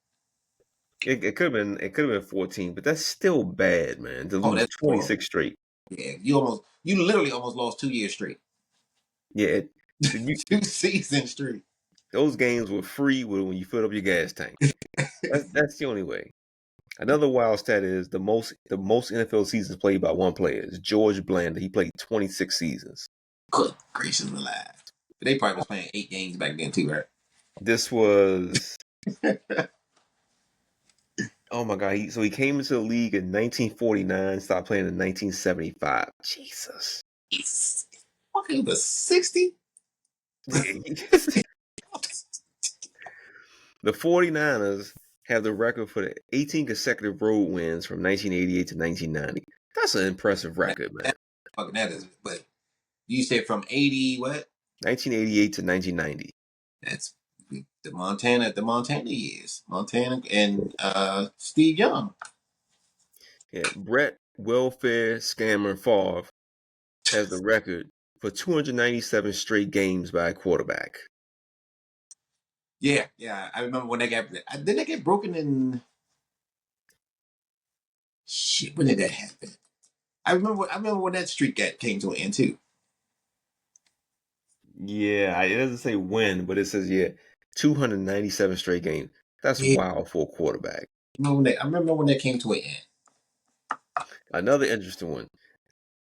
It could have been 14, but that's still bad, man. To Oh, lose that's horrible. 26 straight. Yeah, you literally almost lost 2 years straight, Yeah, you, 2 seasons straight. those games were free when you filled up your gas tank. That's the only way. Another wild stat is the most NFL seasons played by one player is George Blanda. He played 26 seasons. Good gracious alive. They probably was playing 8 games back then too, right? This was oh my god. So he came into the league in 1949, stopped playing in 1975. Jesus. He's fucking was 60. The 49ers have the record for the 18 consecutive road wins from 1988 to 1990. That's an impressive record, man. Fucking that is, but you said from 80 what? 1988 to 1990. That's the Montana years. Montana and Steve Young. Yeah, Brett Welfare Scammer Favre has the record for 297 straight games by a quarterback. Yeah. I remember when they did they get broken in shit, when did that happen? I remember when that streak came to an end too. Yeah, it doesn't say when, but it says, yeah, 297 straight games. That's Yeah. wild for a quarterback. I remember when that came to an end. Another interesting one.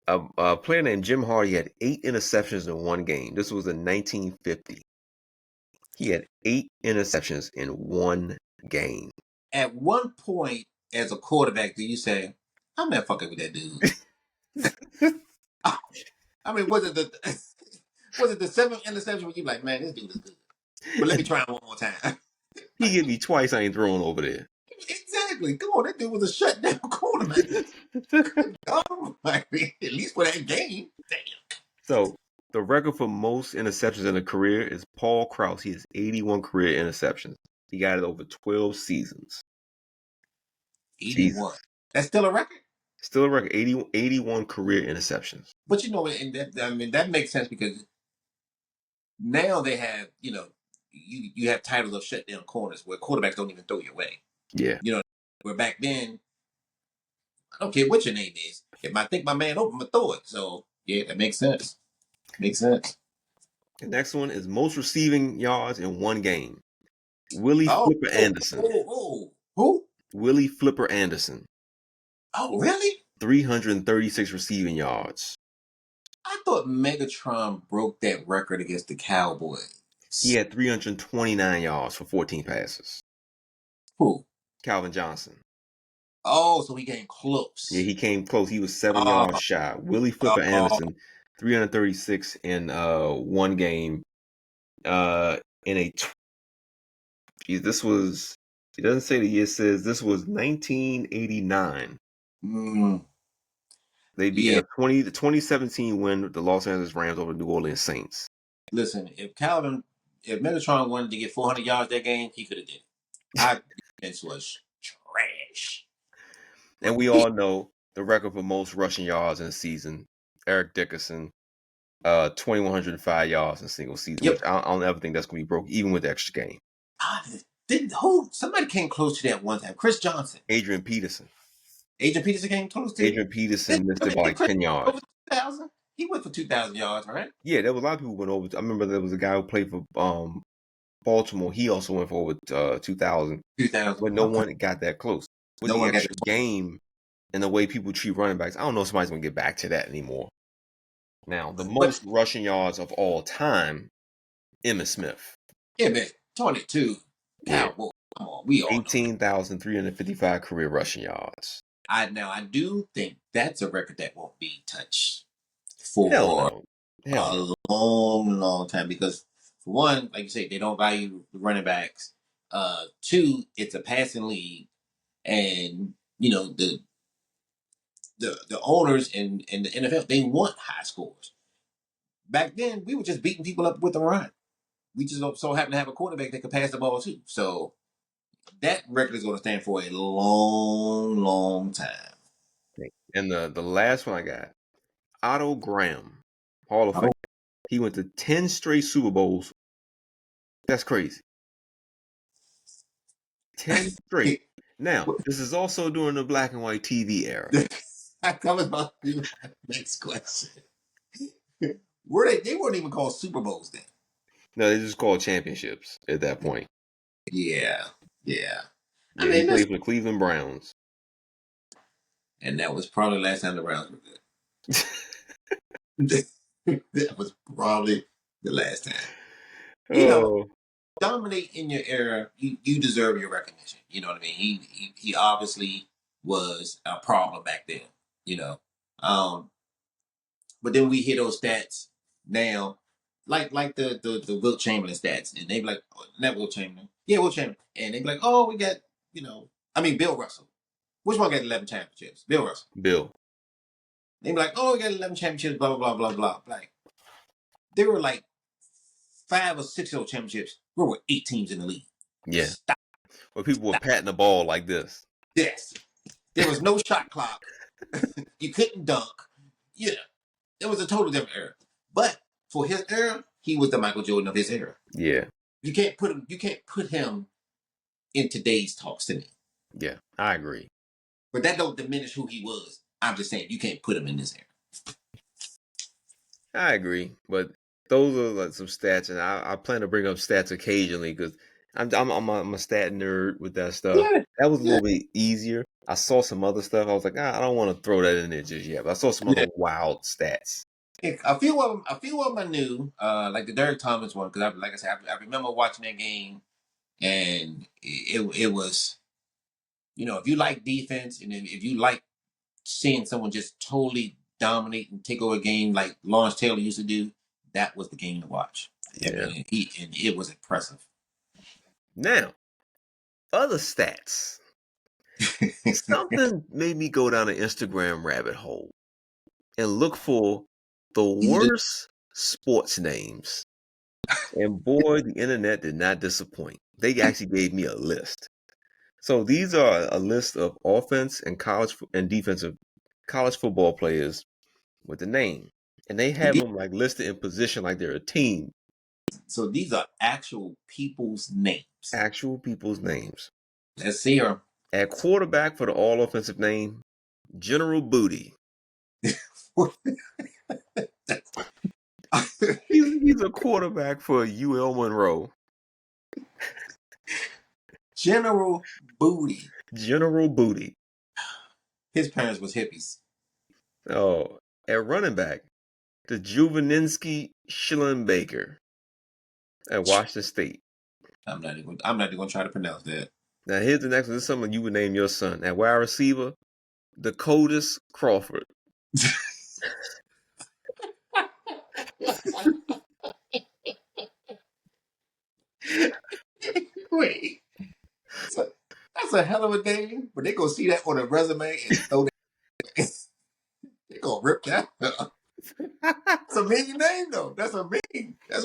A player named Jim Hardy had 8 interceptions in one game. This was in 1950. He had 8 interceptions in one game. At one point, as a quarterback, do you say, I'm not fucking with that dude? I mean, was it the seventh interception where you like, man, this dude is good. But let me try him one more time. He hit me twice. I ain't throwing over there. Exactly. Come on, that dude was a shutdown quarterback. Oh, at least for that game. Damn. So the record for most interceptions in a career is Paul Krause. He has 81 career interceptions. He got it over 12 seasons. 81. Jesus. That's still a record? Still a record, 81 career interceptions. But and that makes sense because now they have, you have titles of shutdown corners where quarterbacks don't even throw your way. Yeah. You know, where back then, I don't care what your name is. If I think my man open, I'm gonna throw it. So yeah, that makes sense. Makes sense. The next one is most receiving yards in one game. Willie Oh, Flipper Anderson. who? Willie Flipper Anderson. Oh, really? 336 receiving yards. I thought Megatron broke that record against the Cowboys. He had 329 yards for 14 passes. Who? Calvin Johnson. Oh, so he came Yeah, close. he came close. He was 7 yards Oh, shy. Willie Flipper oh, Anderson, 336 in one game. In a this was it doesn't say the year. It says this was 1989. mm, They beat in yeah. the 2017 win with the Los Angeles Rams over the New Orleans Saints. Listen, if Megatron wanted to get 400 yards that game, he could have did it. Our defense was trash. And But we all know the record for most rushing yards in a season. Eric Dickerson, 2,105 yards in a single season, which yep. I don't ever think that's going to be broke, even with the extra game. Somebody came close to that one time. Chris Johnson. Adrian Peterson. Agent Peterson came close to it. Adrian Peterson missed it by like Chris 10 yards. over 2,000. He went for 2,000 yards, right? Yeah, there was a lot of people who went over. I remember there was a guy who played for Baltimore. He also went for over 2,000, 2,000. but no Okay. one got that close. With No the one got extra game and the way people treat running backs, I don't know if somebody's going to get back to that anymore. Now, the But most rushing yards of all time, Emmitt Smith. yeah, man, 22 Yeah, Cowboys. Come on, we all know that. 18,355 career rushing yards. I do think that's a record that won't be touched Hell for no. Hell no. a long, long time because for one, like you say, they don't value the running backs. Two, it's a passing league, and the owners in the NFL they want high scores. Back then, we were just beating people up with the run. We just so happen to have a quarterback that could pass the ball too. So that record is going to stand for a long, long time. And the last one I got, Otto Graham, Hall of Fame. Oh, He went to 10 straight Super Bowls. That's crazy. 10 straight. Now, this is also during the black and white TV era. I come about to my next question. Were they weren't even called Super Bowls then. No, they just called championships at that point. Yeah, yeah. I Yeah, he mean, played for the Cleveland Browns. and that was probably the last time the Browns were good. That was probably the last time. You know, Oh, dominate in your era, you deserve your recognition. You know what I mean? He obviously was a problem back then. You know, but then we hear those stats now, like the Wilt Chamberlain stats, and they be like, oh, not Wilt Chamberlain, yeah, Wilt Chamberlain, and they be like, oh, we got, I mean, Bill Russell. Which one got 11 championships? Bill Russell. Bill. They be like, oh, we got 11 championships, blah blah blah blah blah. Like there were like 5 or 6 of those championships. There were 8 teams in the league. Yeah. Stop. Where people were patting the ball like this. Yes. There was no shot clock. You couldn't dunk. Yeah. It was a total different era. But for his era, he was the Michael Jordan of his era. Yeah. You can't put him in today's talks to me. Yeah, I agree. But that don't diminish who he was. I'm just saying you can't put him in this era. I agree. But those are like some stats, and I plan to bring up stats occasionally because I'm a stat nerd with that stuff. Yeah. That was a little bit easier. I saw some other stuff. I was like, I don't want to throw that in there just yet. But I saw some other wild stats. A few of them I knew, like the Derek Thomas one, because like I said, I remember watching that game, and it was, if you like defense, and if you like seeing someone just totally dominate and take over a game like Lawrence Taylor used to do, that was the game to watch. Yeah. And it was impressive. Now, other stats. Something made me go down an Instagram rabbit hole and look for the worst sports names. And boy, the internet did not disappoint. They actually gave me a list. So these are a list of offense and college and defensive college football players with a name. And they have them like listed in position like they're a team. So these are actual people's names. Actual people's names. Let's see her. At quarterback for the all offensive name, General Booty. He's a quarterback for UL Monroe. General Booty. General Booty. His parents was hippies. Oh, at running back, the Juveninsky Schillenbaker at Washington State. I'm not even gonna try to pronounce that. Now here's the next one. This is something you would name your son. At wide receiver, Dakotas Crawford. Wait. That's a hell of a name, but they gonna see that on a resume and throw that. They gonna rip that up. That's a mean name though. That's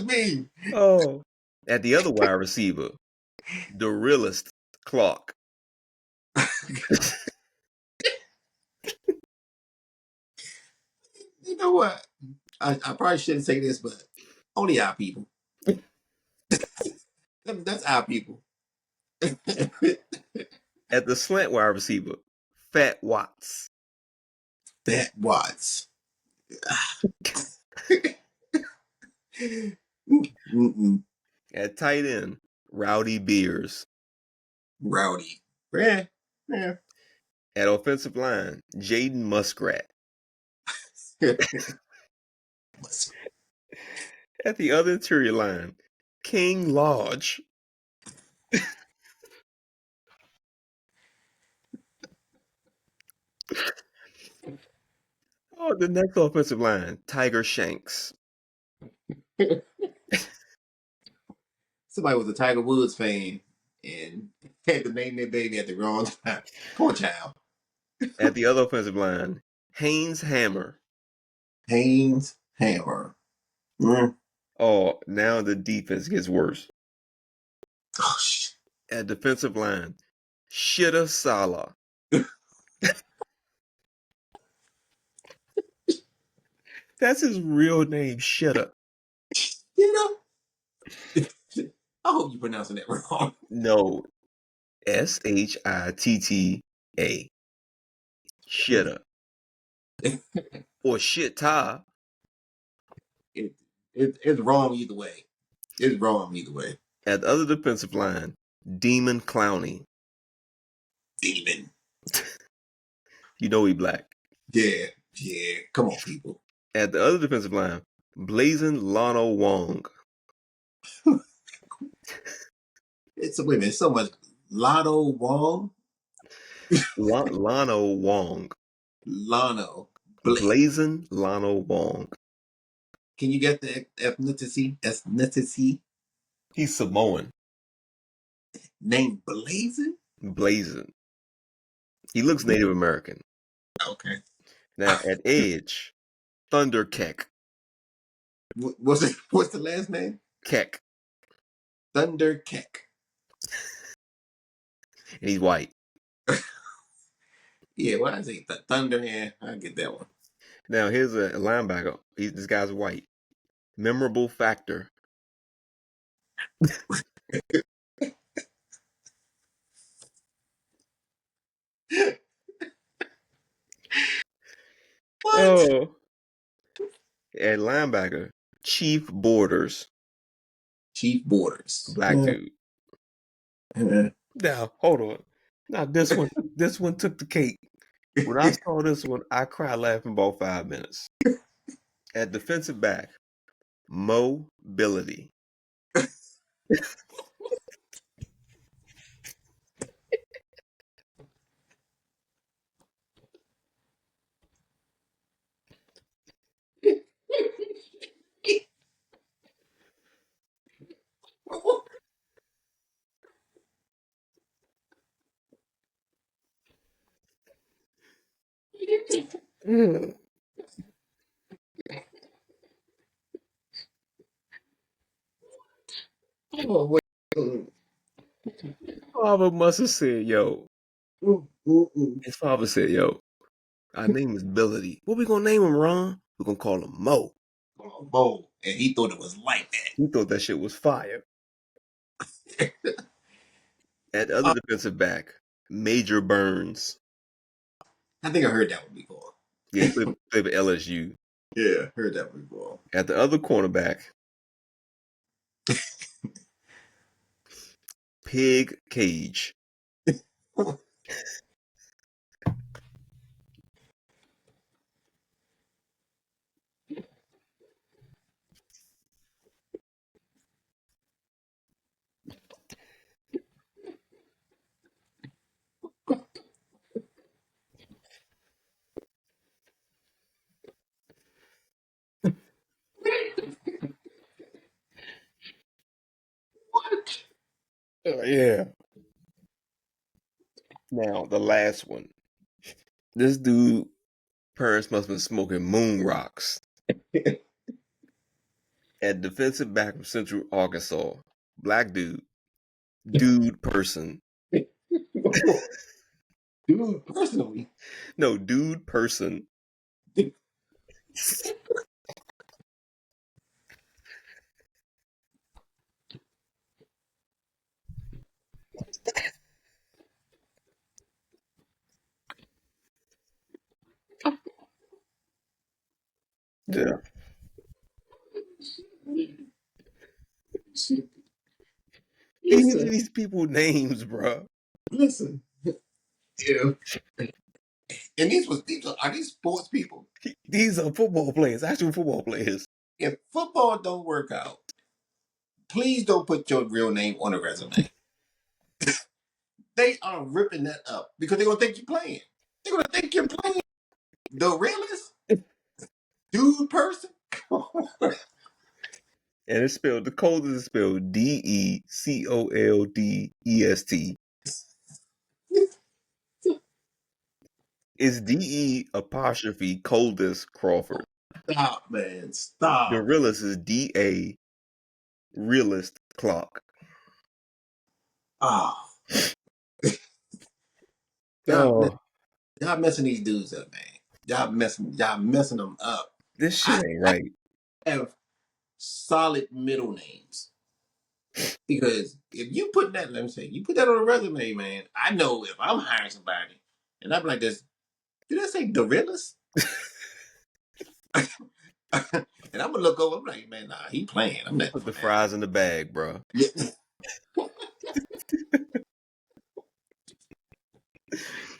mean. Oh. At the other wide receiver, the realist Clark. You know what? I probably shouldn't say this, but only our people. That's our people. At the slant wide receiver, Fat Watts. Fat Watts. At tight end, Rowdy Beers. Rowdy. Yeah. At offensive line, Jaden Muskrat. At the other interior line, King Lodge. Oh, the next offensive line, Tiger Shanks. Somebody was a Tiger Woods fan and had to name their baby at the wrong time. Poor child. At the other offensive line, Haynes Hammer. Haynes Hammer. Oh, now the defense gets worse. Oh, shit. At defensive line, Shitta Salah. That's his real name, Shitta. You know, I hope you're pronouncing that wrong. No, Shitta. Shitta. Or Shitta. It's wrong either way. It's wrong either way. At the other defensive line, Demon Clowney. Demon. You know he black. Yeah, yeah. Come on, people. At the other defensive line, Blazing Lano Wong. It's wait a minute. So much Lotto Wong, Lano Wong. Lano. Blazing Lano Wong. Can you get the ethnicity? Ethnicity He's Samoan. named Blazing? Blazing. He looks Native American. Okay. Now at edge, Thunder Keck. What's the last name? Keck. Thunder Keck. And he's white. Yeah, what I say? Thunder. Yeah, I get that one. Now here's a linebacker. This guy's white. Memorable factor. What? Oh. At linebacker, Chief Borders. Chief Borders. Black dude. Yeah. Now, hold on. Now this one took the cake. When I saw this one, I cried laughing about 5 minutes. At defensive back, mobility. Oh, wait. Father must have said, yo. Mm. His father said, yo, our name is Billy. What we gonna name him, Ron? We're gonna call him Mo. Mo. And he thought it was like He thought that shit was fire. that. At the other defensive back, Major Burns. I think I heard that one before. Yeah, he played for LSU. Yeah, heard that one before. At the other cornerback, Pig Cage. What? Yeah. Now, the last one. This dude, parents must have been smoking moon rocks. At defensive back from Central Arkansas, black dude, person. Dude, personally. No, dude person. Yeah. These people names, bro. Listen. Yeah. And are these sports people? These are football players, actual football players. If football don't work out, please don't put your real name on a resume. They are ripping that up because they're gonna think you're playing. They're gonna think you're playing. The realest dude person. And it's spelled, the code is spelled DECOLDEST. It's DE apostrophe Coldest Crawford. Stop, man. Stop. The realist is DA Realist Clock. Oh, y'all, Oh, y'all messing these dudes up, man. Y'all messing them up. this shit I ain't right. have solid middle names because if you put that, let me say, you put that on a resume, man. I know if I'm hiring somebody and I'm like this, did I say Dorilus? And I'm gonna look over. I'm like, man, nah, he playing. I'm not Put the doing that. fries in the bag, bro. Yeah.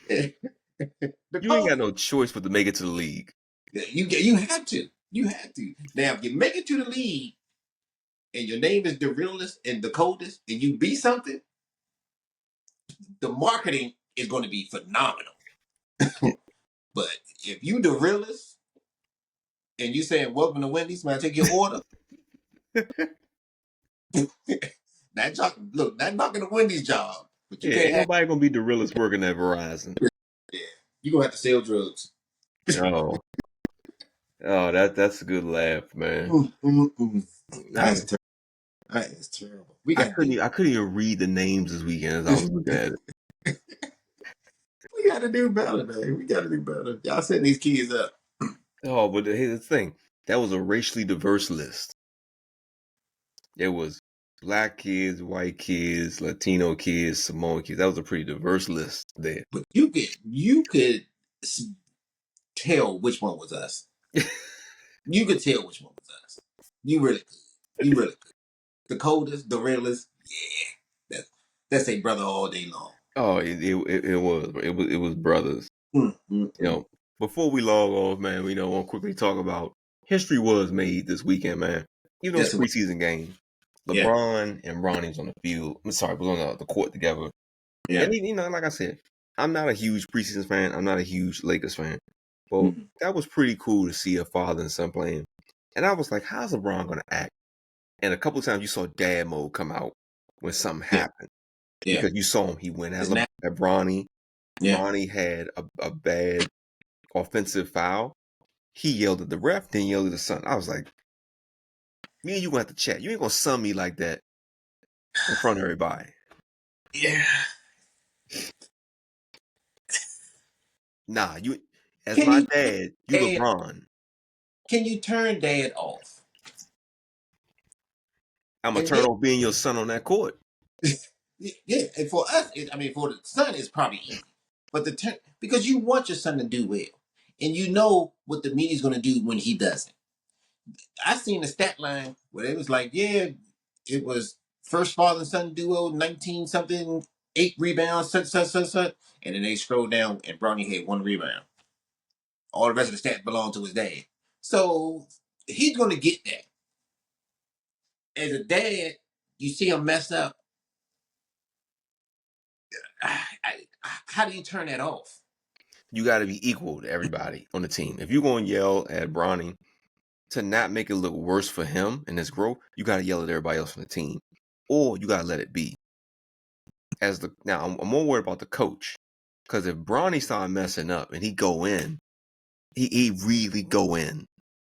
The You ain't got code. no choice but to make it to the league. You have to. You have to. Now, if you make it to the league and your name is the realest and the coldest, and you be something, the marketing is going to be phenomenal. But if you the realest and you saying welcome to Wendy's, may I take your order? That job, look, not knocking the Wendy's job, but you Yeah, can't ain't have. nobody gonna be the realest working at Verizon. Yeah, you gonna have to sell drugs. Oh, oh, that's a good laugh, man. Mm, mm, mm. I, That's terrible. That is terrible. We got to do. I couldn't even read the names this weekend as I was looking at it. We got to do better, man. We got to do better. Y'all setting these kids up. Oh, but here's the thing. That was a racially diverse list. There was black kids, white kids, Latino kids, Samoan kids. That was a pretty diverse list there. But you could tell which one was us. You could tell which one was us. You really could. You really could. The coldest, the realest. Yeah, that's a brother all day long. Oh, it was brothers. Mm, mm, You mm. know, before we log off, man, we know want to quickly talk about history was made this weekend, man. Even though it's Yes, a it was. preseason game, Yeah, LeBron and Bronny was on the field. I'm sorry, was on the court together. yeah. And like I said, I'm not a huge preseason fan. I'm not a huge Lakers fan. But Mm, that was pretty cool to see a father and son playing. And I was like, how's LeBron going to act? And a couple of times you saw dad mode come out when something yeah, happened yeah. because you saw him. He went It's not. at Bronny. Yeah. Bronny had a bad offensive foul. He yelled at the ref, then yelled at the son. I was like, me and you gonna have to chat. You ain't gonna sun me like that in front of everybody. Yeah. Nah, you as Can my you dad, you dad? LeBron. Can you turn dad off? I'm gonna And turn then off being your son on that court. yeah, and for us, I mean, for the son, it's probably easy. But because you want your son to do well, and you know what the media's going to do when he doesn't. I seen the stat line where it was like, yeah, it was first father and son duo, 19 something, 8 rebounds, such, and then they scrolled down and Bronny had 1 rebound. All the rest of the stats belong to his dad. So he's going to get that. As a dad, you see him mess up. How do you turn that off? You got to be equal to everybody on the team. If you're gonna yell at Bronny to not make it look worse for him and his growth, you got to yell at everybody else on the team, or you got to let it be. I'm more worried about the coach because if Bronny started messing up and he really go in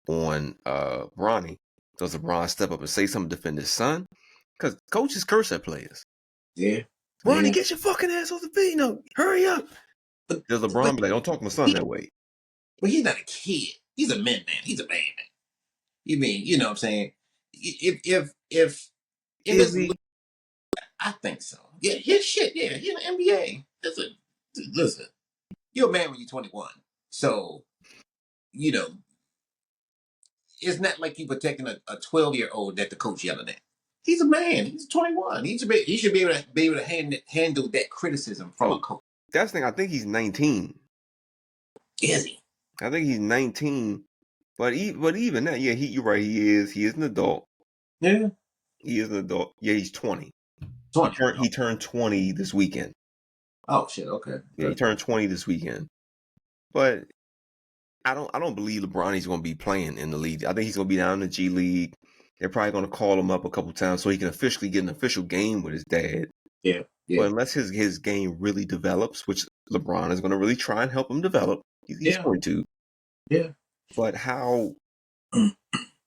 on Bronny. Does LeBron step up and say something to defend his son? Because coaches curse at players. Yeah, Bronny, yeah. get your fucking ass off the field. No, hurry up. But Does but LeBron be like, don't talk to my son he, that way? but he's not a kid. He's a man. He's a man. You mean you know what I'm saying? If Is it's he? I think so. Yeah, his shit. Yeah, he's in the NBA. Listen. You're a man when you're 21, so you know it's not like you protecting a 12-year-old that the coach yelling at. He's a man. He's 21. He should be able to handle that criticism from a Oh, coach. that's the thing. I think he's 19. Is he? I think he's 19. But even that, yeah, you're right. He is an adult. Yeah, He is an adult. Yeah, he's 20. 20. He turned 20 this weekend. Oh shit. Okay. Yeah, he turned 20 this weekend. But I don't believe LeBron going to be playing in the league. I think he's going to be down in the G League. They're probably going to call him up a couple times so he can officially get an official game with his dad. Yeah. But Yeah. unless his game really develops, which LeBron is going to really try and help him develop, he's Yeah. going to. Yeah. But how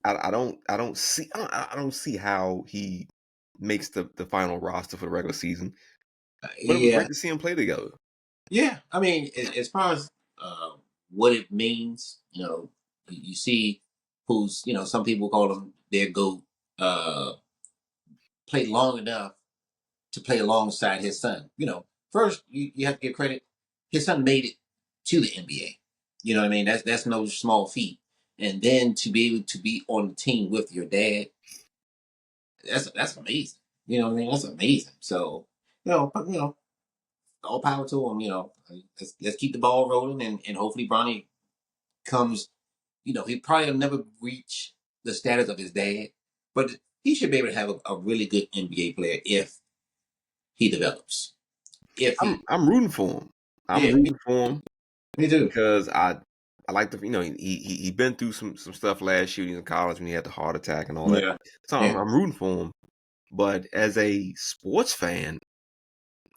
I don't see how he makes the final roster for the regular season. But it was Yeah, great to see them play together. yeah. I mean, as far as what it means, you see who's, some people call them their GOAT, played long enough to play alongside his son. First you have to give credit. His son made it to the NBA. You know what I mean? That's no small feat. And then to be able to be on the team with your dad, that's amazing. You know what I mean? That's amazing. So, all power to him. Let's keep the ball rolling, and hopefully Bronny comes. He probably will never reach the status of his dad, but he should be able to have a really good NBA player if he develops. If he, I'm rooting for him. I'm yeah, rooting for him me too. because I like the he been through some stuff last year in college when he had the heart attack and all that. Yeah, So yeah, I'm rooting for him. But as a sports fan,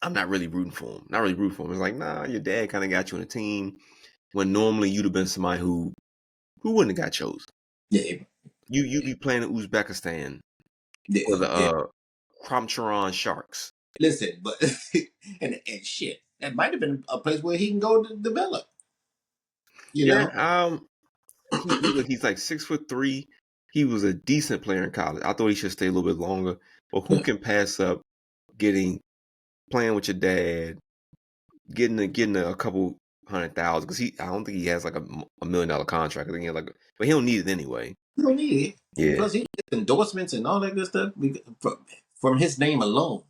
I'm not really rooting for him. Not really rooting for him. It's like, nah, your dad kind of got you on the team when normally you'd have been somebody who wouldn't have got chosen. yeah, You be playing in Uzbekistan for yeah, the yeah. Kramcharan Sharks. Listen, but and shit, that might have been a place where he can go to develop. You Yeah, know, he's like 6'3". He was a decent player in college. I thought he should stay a little bit longer. But who can pass up getting playing with your dad, getting a couple 100,000? Because I don't think he has like a $1 million contract. I think he has but he don't need it anyway. you don't need it. Yeah, Plus, he gets endorsements and all that good stuff from his name alone.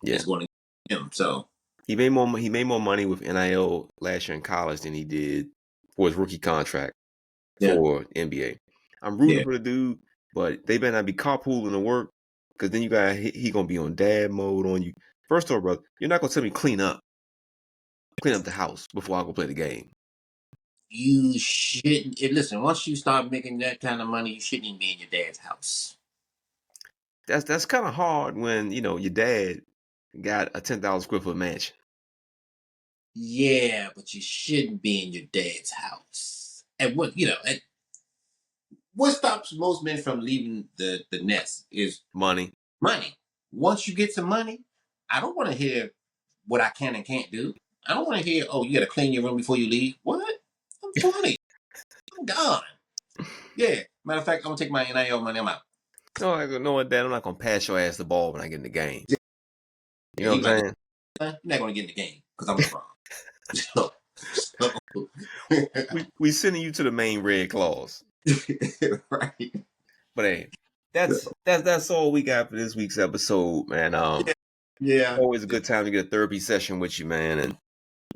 yeah. Is going to him. So He made more money with NIL last year in college than he did for his rookie contract yeah, for NBA. I'm rooting yeah. for the dude, but they better not be carpooling to work because then he gonna be on dad mode on you. First of all, brother, you're not gonna tell me clean up the house before I go play the game. You shouldn't. Listen, once you start making that kind of money, you shouldn't even be in your dad's house. That's kind of hard when your dad got a 10,000 square foot mansion. Yeah, but you shouldn't be in your dad's house. And what stops most men from leaving the nest is Money. money. Once you get some money, I don't want to hear what I can and can't do. I don't want to hear, oh, you got to clean your room before you leave. What? I'm 20. I'm gone. Yeah. Matter of fact, I'm gonna take my NIL money. I'm out. No, I go, no, what, Dad, I'm not gonna pass your ass the ball when I get in the game. You Yeah, know he what like, I'm saying? you're not gonna get in the game because I'm LeBron. so, We sending you to the main red claws. right. But hey, that's all we got for this week's episode, man. Yeah. Always a good time to get a therapy session with you, man. And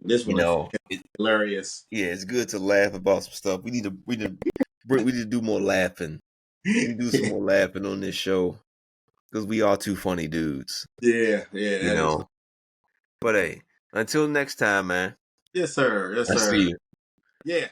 This you one is know, hilarious. yeah, it's good to laugh about some stuff. We need to do more laughing. We need to do some more laughing on this show because we are two funny dudes, Yeah, yeah, you that is. know. But hey, until next time, man. Yes, sir. Yes, I see sir. you. Yeah.